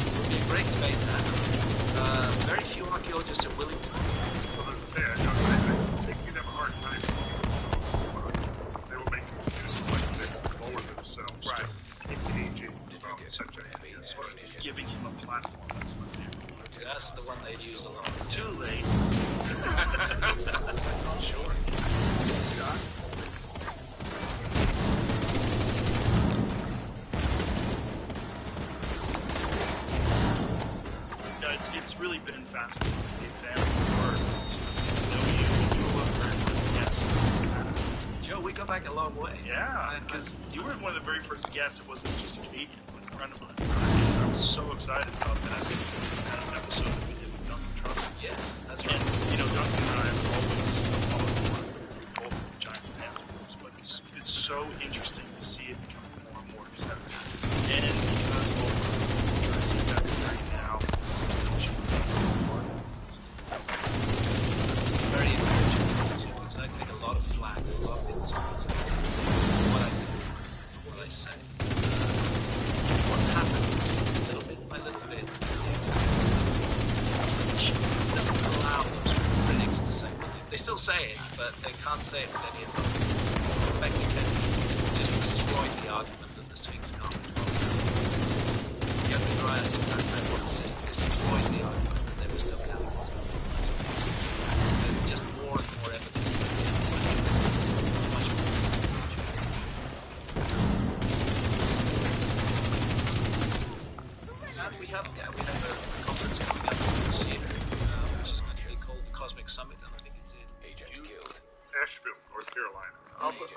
It would be a great debate to have. Very few archaeologists are willing to. I think you'd have a hard time. They will make excuses like they won't lower themselves. Right. Engaging about such ideas. Giving him a platform. That's what they do. That's the one they'd use a lot. Too late. Sure. Yeah, it's really been fascinating. The example of Joe, we go back a long way. Yeah, because you were one of the very first guests. It wasn't just a comedian. It was a friend of mine. I was so excited about that. That episode that we did with Duncan Trussell. Yes, that's And, right. Duncan and I have always followed both giant fans of yours, but it's so interesting to see it become more and more accepted. And because all the now, Very encouraging. Because I take a lot of flack, a lot of insults. What I do, what I say. What happens, little bit by little bit, which doesn't allow those critics to say what they still say it, but they can't say it with any authority. Becky Kennedy just destroyed the argument that the Sphinx can't be The Younger Dryas impact hypothesis destroyed the argument that there was no cannibalism. There's just more and more evidence. Much more. And we have a conference coming up this year, which is actually called the Cosmic Summit, and I think it's in Agent killed. Asheville, North Carolina.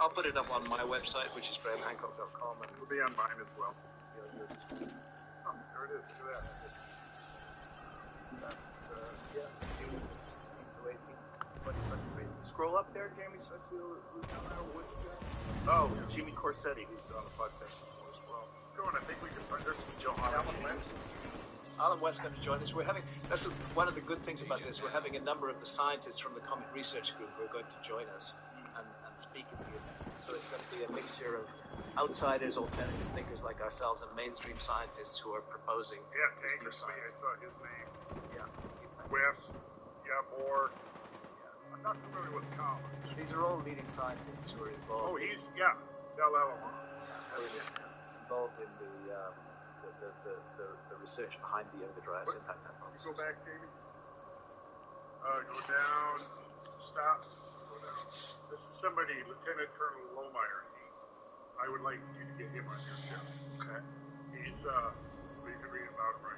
I'll put it up on my website, which is grahamhancock.com, and It'll be on mine as well. Oh, there it is. Look at that. scroll up there, Jamie Smith. Oh, Jimmy Corsetti, who's been on the podcast before as well. Go on, I think we can find there's John Alan West. Alan West going to join us. That's one of the good things about this. We're having a number of the scientists from the Comet Research Group who are going to join us and speak at the event. So it's going to be a mixture of outsiders, alternative thinkers like ourselves, and mainstream scientists who are proposing this new Angus Lee, I science. saw his name. Yeah. West, Moore. I'm not familiar with Collins. These are all leading scientists who are involved. Oh, he's, Del Alamo. Involved in the research behind the Younger Dryas impact hypothesis. Go back, David. Go down. Stop. Go down. This is somebody, Lieutenant Colonel Lohmeyer. I would like you to get him on your show. Okay. He's, you can read about him, right?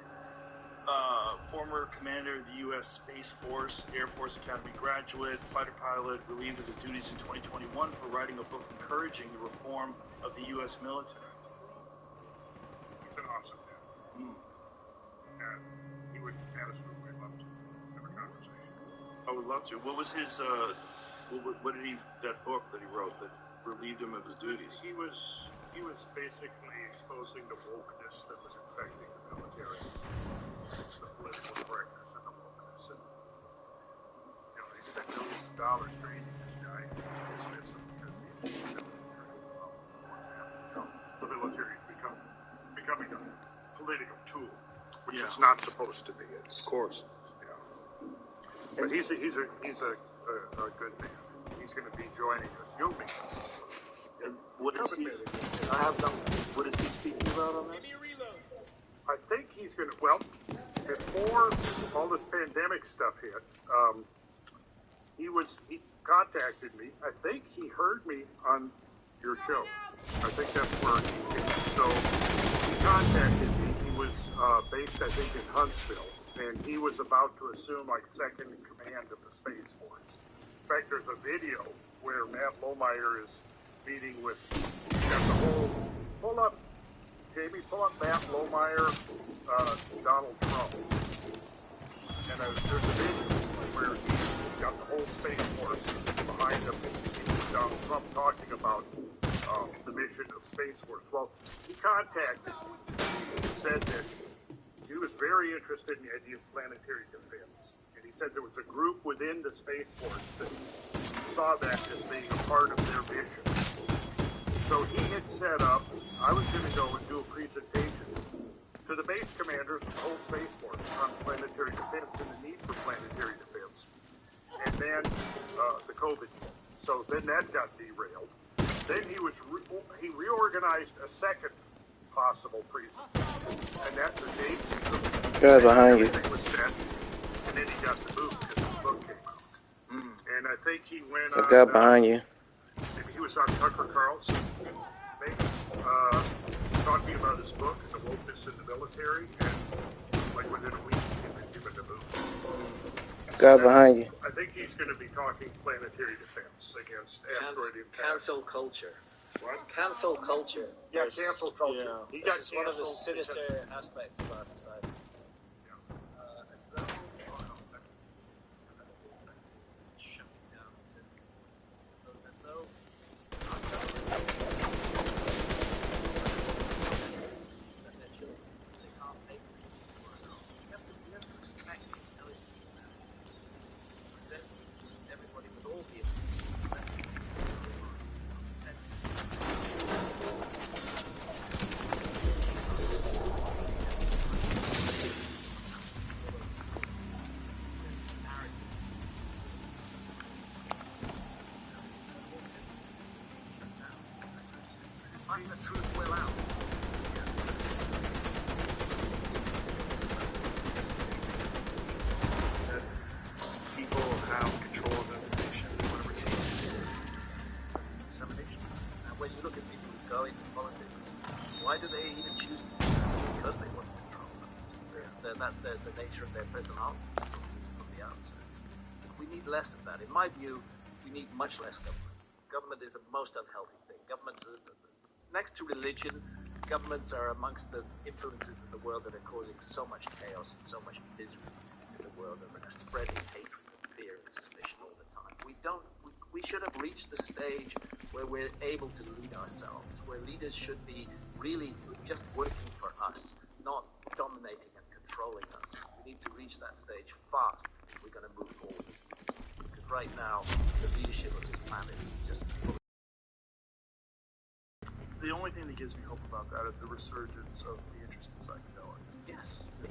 Former commander of the U.S. Space Force, Air Force Academy graduate, fighter pilot, relieved of his duties in 2021 for writing a book encouraging the reform of the U.S. military. He's an awesome man. And he would absolutely love to have a conversation. I would love to. What was his, what did he, that book that he wrote that relieved him of his duties? He was basically exposing the wokeness that was infecting the military. The political correctness and the wokeness. And, they spent millions of dollars training this guy and dismiss him because he's the military is becoming a political tool, which it's not supposed to be. It's, Of course. But he's a good man. He's going to be joining us. You'll be. And what is he? I have them. What is he speaking about on this? I think he's going to, before all this pandemic stuff hit, he contacted me. I think he heard me on your show. I think that's where he came. So he contacted me. He was based, I think, in Huntsville, and he was about to assume second in command of the Space Force. In fact, there's a video where Matt Lohmeyer is meeting with, he's got the whole pull up, Jamie, pull up Matt Lohmeyer, Donald Trump. And there's a video where he's got the whole Space Force behind him. It's Donald Trump talking about the mission of Space Force. Well, he contacted me and said that he was very interested in the idea of planetary defense. And he said there was a group within the Space Force that saw that as being a part of their mission. So he had set up, I was going to go and do a presentation to the base commanders of the whole Space Force on planetary defense and the need for planetary defense. And then the COVID hit. So then that got derailed. Then he reorganized a second possible presentation. And that the dates guys behind you. everything was set. And then he got the boot because his book came out. And I think he went The on... guy behind you. Maybe he was on Tucker Carlson, maybe, talking about his book, The Wokeness in the Military, and like within a week he was given the boot. Guy behind you. I think he's going to be talking planetary defense against asteroid impact. Cancel culture. What? Cancel culture. Yeah, cancel culture. Yeah. He got This is one of the canceled sinister because- aspects of our society. As though shutting down as though our government that their children they can't make this work. We have to respect the intelligence of that. Present everybody with all the find the truth well out. That people have control of information and whatever Dissemination. And when you look at people who go into politics, why do they even choose to do that? Because they want control. That's the nature of their present art from the outset. We need less of that. In my view, we need much less government. Government is a most unhealthy thing. Government, next to religion, governments are amongst the influences in the world that are causing so much chaos and so much misery in the world, and are spreading hatred and fear and suspicion all the time. We should have reached the stage where we're able to lead ourselves, where leaders should be really just working for us, not dominating and controlling us. We need to reach that stage fast if we're going to move forward. Because right now, the leadership of this planet is just the only thing that gives me hope about that is the resurgence of the interest in psychedelics. yes.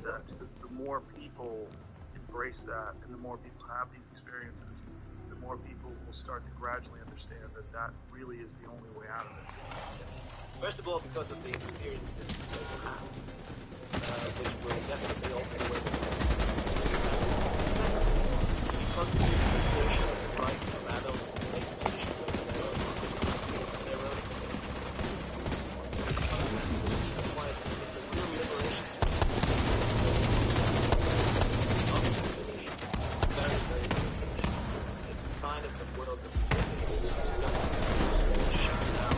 That the more people embrace that and the more people have these experiences, the more people will start to gradually understand that that really is the only way out of it. First of all, because of the experiences that we have, which will definitely open the way to because of this assertion of the right of adults to make decisions over their own experiences. That's why it's a real liberation. Very, very liberation. It's a sign of the world that we live in. Shut down.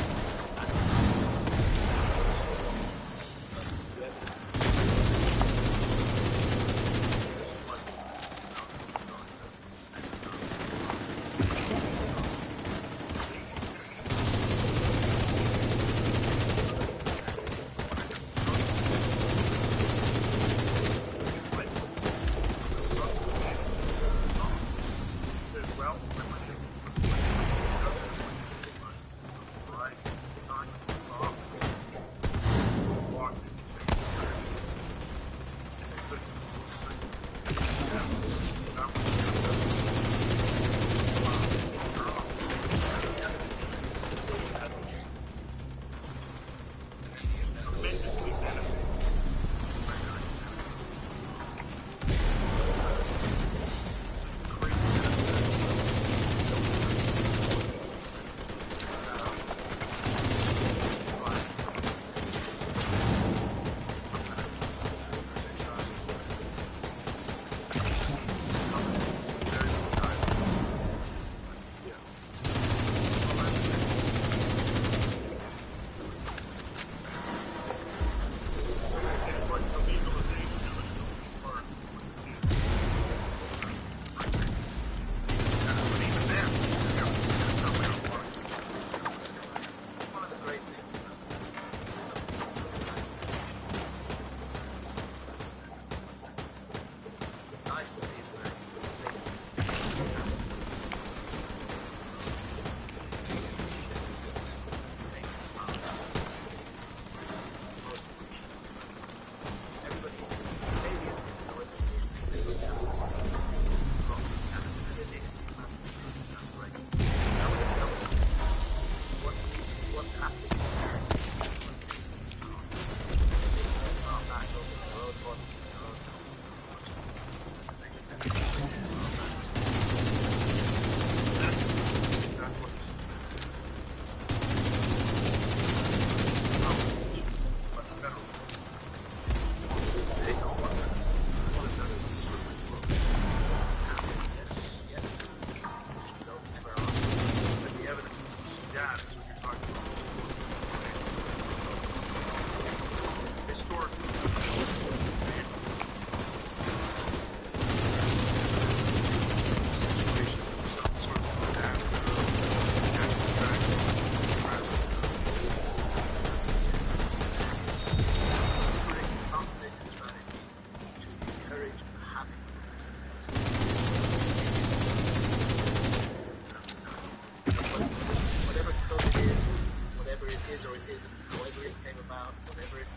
about whatever its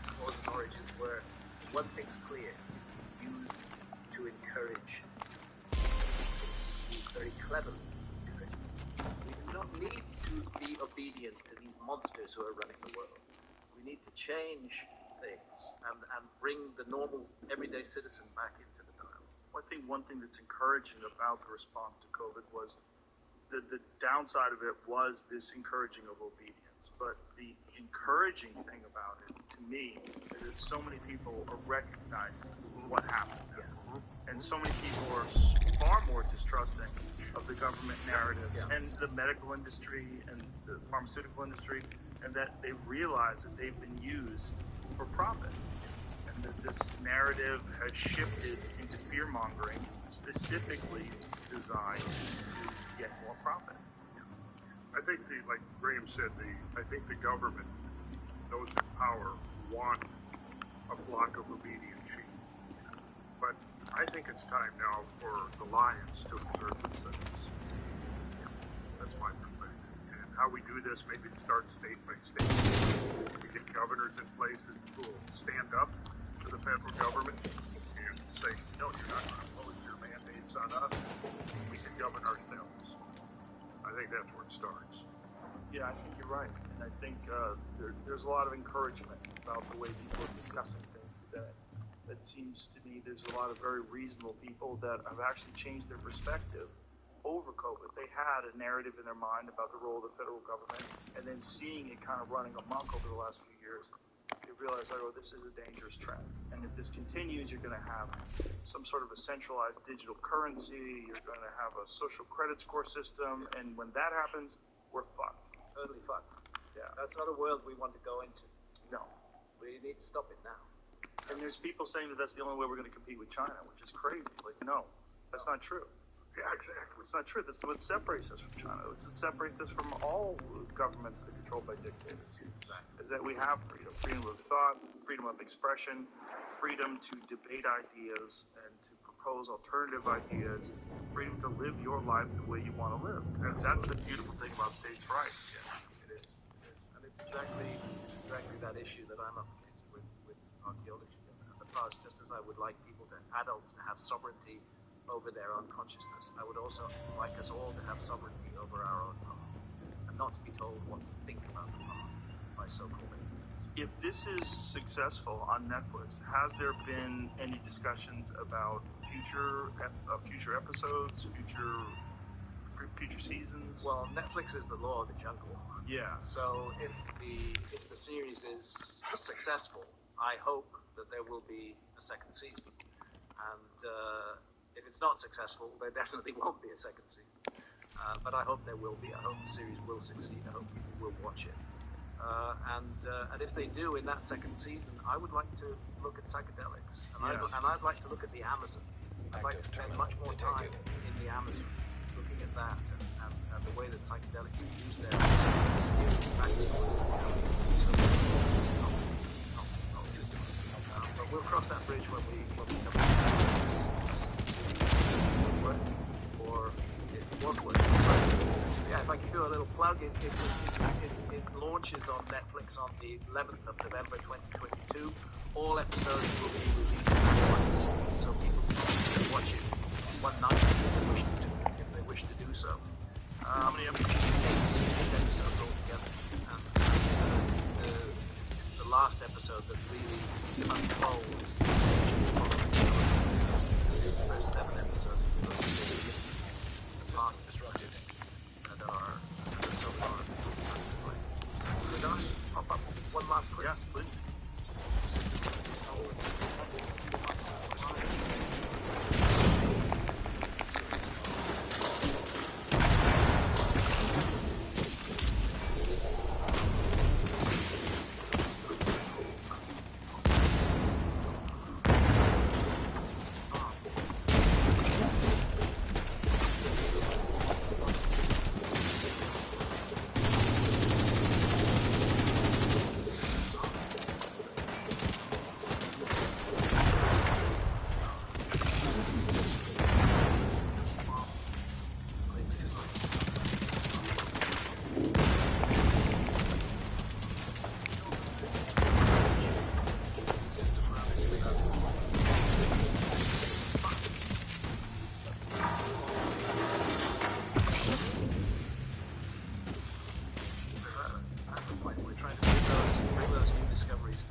cause and origins were, one thing's clear: it's been used to encourage. It's used very cleverly to encourage. We do not need to be obedient to these monsters who are running the world. We need to change things and bring the normal, everyday citizen back into the dialogue. I think one thing that's encouraging about the response to COVID was the downside of it was this encouraging of obedience. But the encouraging thing about it, to me, is that so many people are recognizing what happened. And so many people are far more distrusting of the government narratives and the medical industry and the pharmaceutical industry, and that they realize that they've been used for profit. And that this narrative has shifted into fear-mongering, specifically designed to get more profit. I think, like Graham said, I think the government, those in power, want a flock of obedient sheep. But I think it's time now for the lions to exert themselves. That's my perspective. And how we do this, maybe it starts state by state. We get governors in place who will stand up to the federal government and say, no, you're not going to impose your mandates on us. We can govern ourselves. I think that's where it starts. Yeah, I think you're right. And I think there's a lot of encouragement about the way people are discussing things today. It seems to me there's a lot of very reasonable people that have actually changed their perspective over COVID. They had a narrative in their mind about the role of the federal government, and then seeing it kind of running amok over the last few years, they realize, oh, this is a dangerous trend. And if this continues, you're going to have some sort of a centralized digital currency, you're going to have a social credit score system, and when that happens, we're fucked. Totally fucked. Yeah. That's not a world we want to go into. No. We need to stop it now. And there's people saying that that's the only way we're going to compete with China, which is crazy. Like, no, that's not true. Yeah, exactly. It's not true. That's what separates us from China. It's what separates us from all governments that are controlled by dictators. Is that we have freedom. Freedom of thought, freedom of expression, freedom to debate ideas and to propose alternative ideas, freedom to live your life the way you want to live. And that's the beautiful thing about states' rights. It is. And it's exactly that issue that I'm up against with archaeology and the past, just as I would like adults to have sovereignty over their own consciousness. I would also like us all to have sovereignty over our own past, and not to be told what to think about the past by so-called experts. If this is successful on Netflix, has there been any discussions about future episodes, future seasons? Well, Netflix is the law of the jungle. Yeah. So if the series is successful, I hope that there will be a second season. And if it's not successful, there definitely won't be a second season. But I hope there will be. I hope the series will succeed. I hope people will watch it. And if they do in that second season, I would like to look at psychedelics. And I'd like to look at the Amazon. I'd like to spend much more time in the Amazon, looking at that and the way that psychedelics are used there. But we'll cross that bridge when we come back. Or it won't work. Yeah, if I can do a little plug, it launches on Netflix on the 11th of November 2022. All episodes will be released at once, so people can watch it one night if they wish to do so. How many episodes? 8 episodes altogether. And it's the last episode that really unfolds the first 7 episodes. System disrupted. That are so far unexplained. Could I pop up one last quick? Yes, please.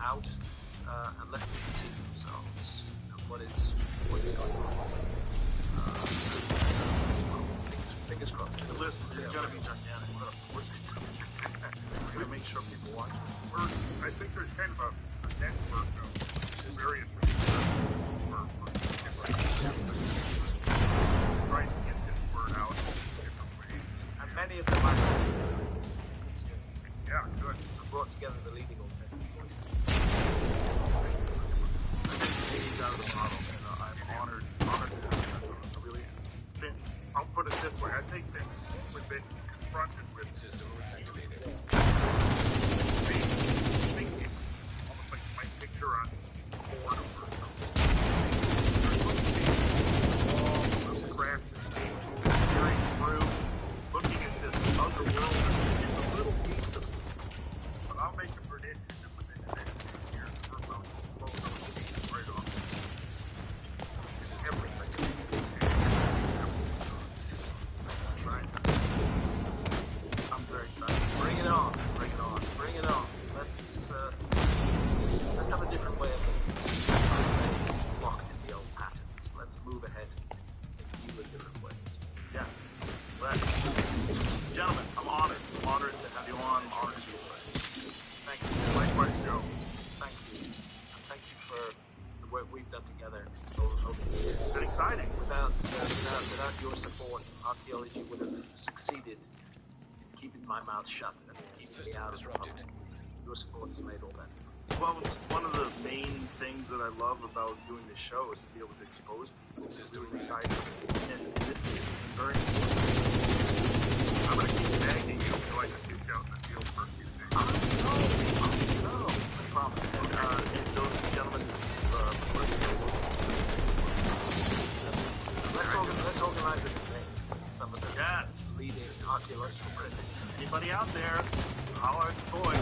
out and let people see themselves what is going on. Fingers crossed. Listen, it's gonna be gigantic, but of course it's we're gonna make sure people watch it. I think there's kind of a network of various trying to get this word out in different ways. And many of them are Yeah, good. brought together the leading alternative voices. He's out of the model, and I'm honored to have that. I really am. I'll put it this way. I think that we've been confronted with System activated. thinking, almost like my picture on boredom or something. There's little cracks and stages peering through, looking at this other world. It's a little piece of it. But I'll make a prediction that within the next 10 years, we're about to blow those pieces right off. Everything. Right. I'm very excited. Bring it on. Bring it on. Bring it on. Let's have a different way of living. Locked in the old patterns. Let's move ahead in new and different ways. Yes. Gentlemen, I'm honored. I'm honored to have you on. I'm honored to be with you. Thank you. Likewise, Joe. Thank you. And thank you for the work we've done together over the years. It's been exciting. Without your support, archaeology would have succeeded in keeping my mouth shut and keeping me out of the public. Your support has made all that. Well, it's one of the main things that I love about doing this show is to be able to expose people to doing side. And in this case, it's very important. I'm going to keep nagging you until I can get you out in the field for a few days. No, I promise. And those gentlemen, Let's organize a thing. Some of the yes. leading archaeological critics. Anybody out there, holler at the boy.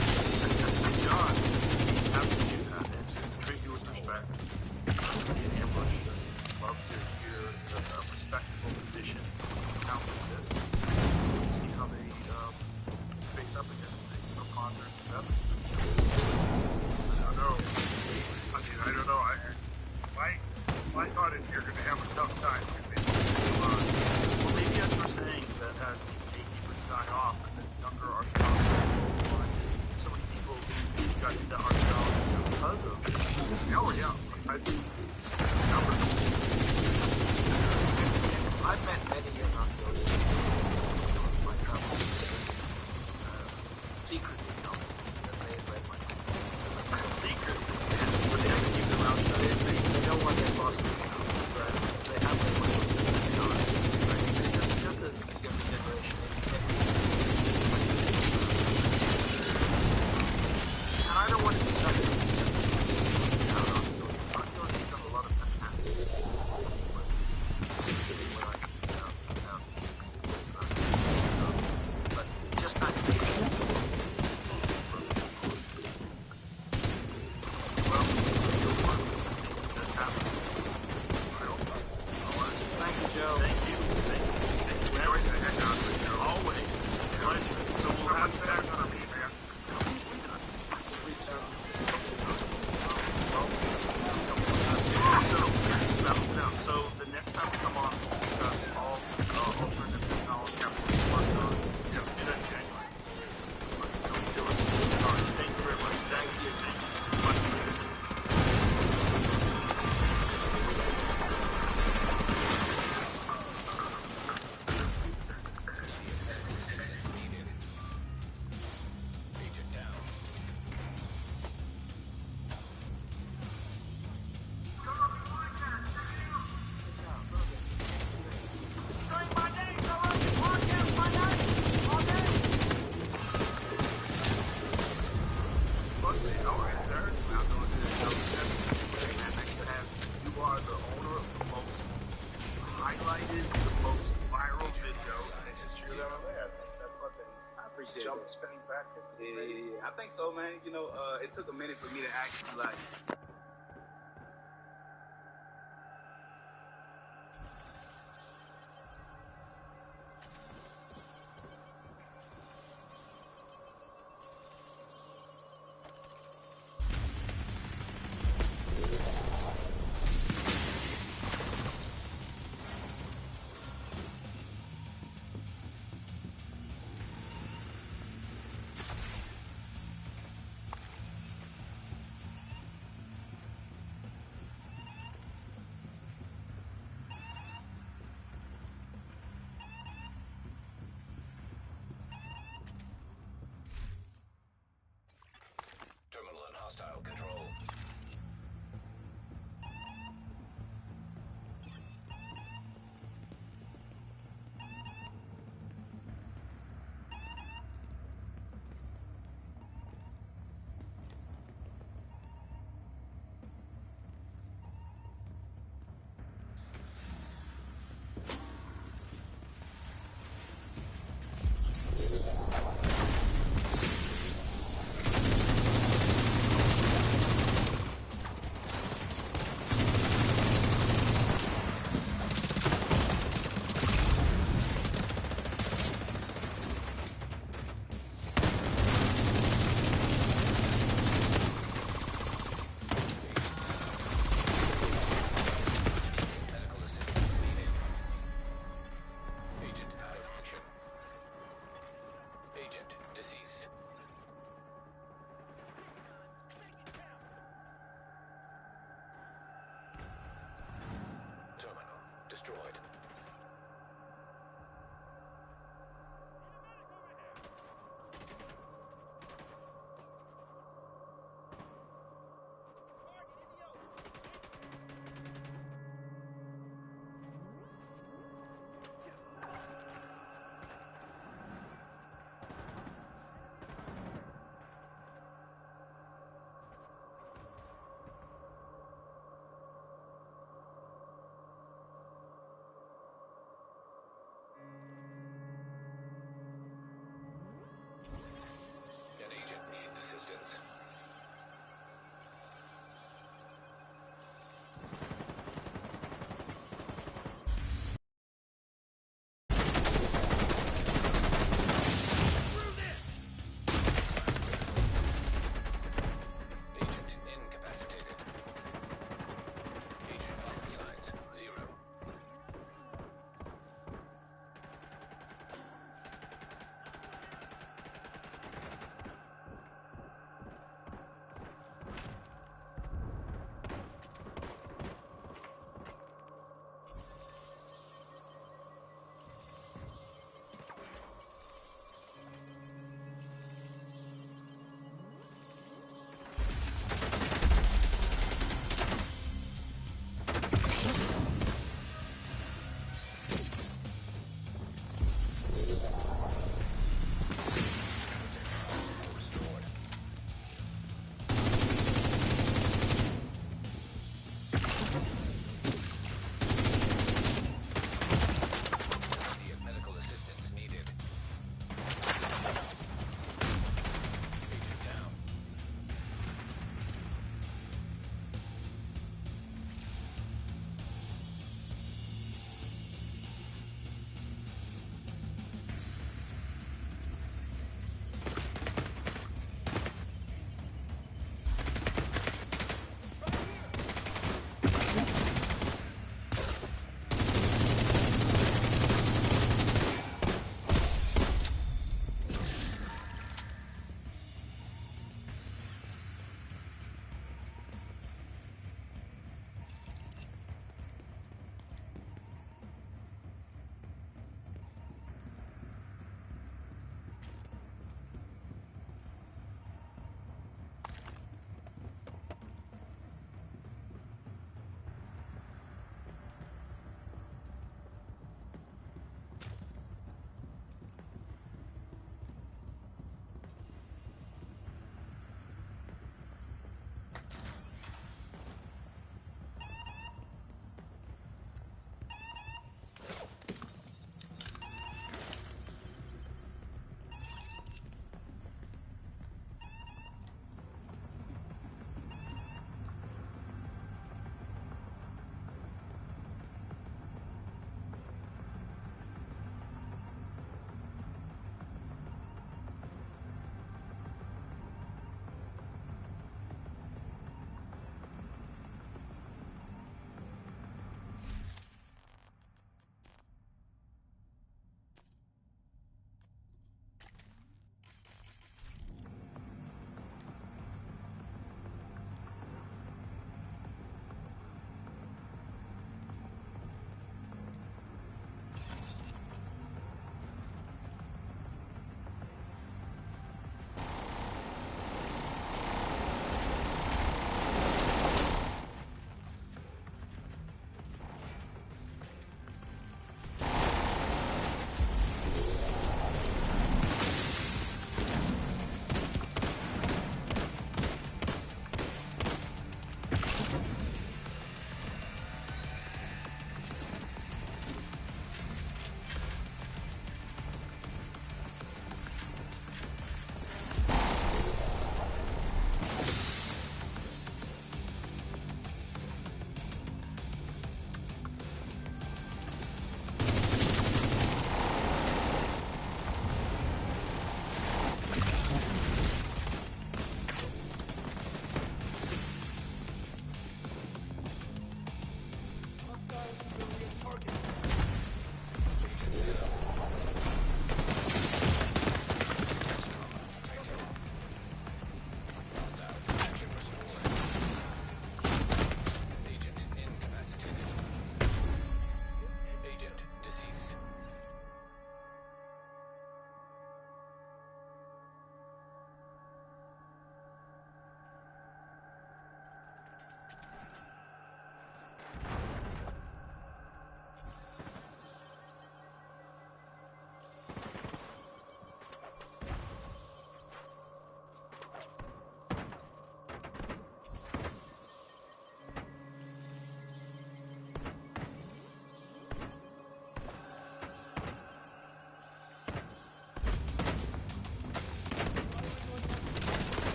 John, have to do that. And just treat you with respect. Be an ambush. Love to hear a respectable position counter this. See how they face up against things or ponder together. I don't know. I don't know. My thought is you're going to have a tough time with me. Well, maybe as we're saying that as these gatekeepers die off and this younger archaeologist will so many people who got into archaeology because of Oh, yeah. I've met many young archaeologists on my travels. Secretly, that they have read my secret. but they have to keep them out. So they don't want to get lost in the house, but they have their money. Just as the younger generation. And I don't want to be something. Archaeology's done a lot of fantastic work. But it's just not Thank you, Joe. Thank you. Enjoy the heck out of it, Joe. Always. Pleasure. So we'll have to back on our meet, man. So the next time we come on, we'll discuss all alternative technology we've worked on in January. Let's do it. All right. Thank you very much. Thank you. Much appreciated. Agent down. You are the owner of the most highlighted, the most viral video in the history of I appreciate it. spinning back to Yeah, I think so, man. You know, it took a minute for me to actually like assistance. Agent incapacitated. Agent vital signs 0.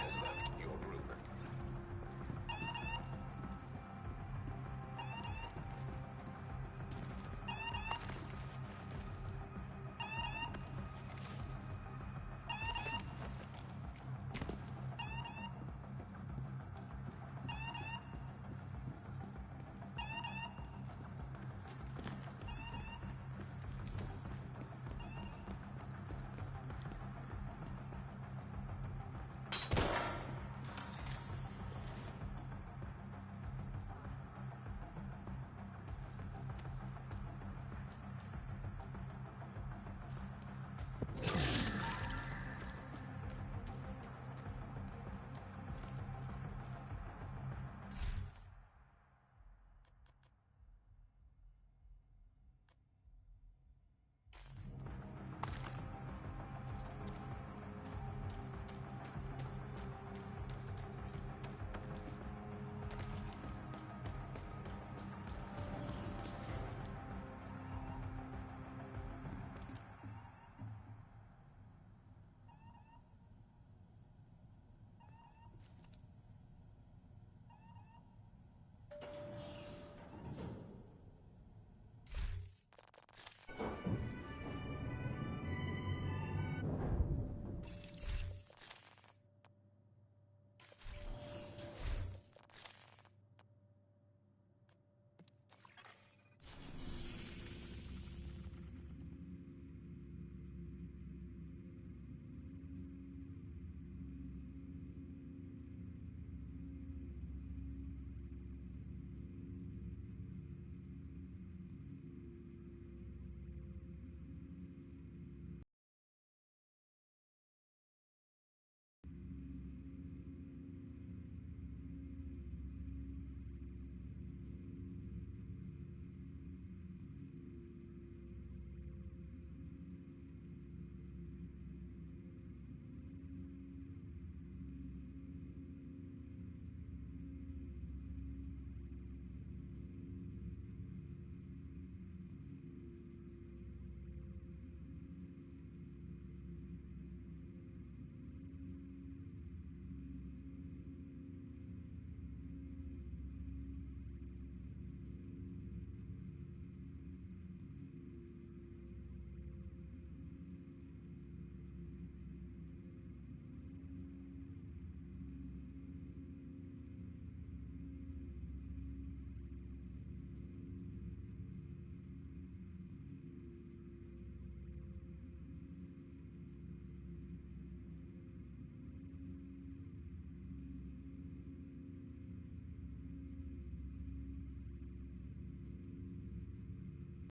has left.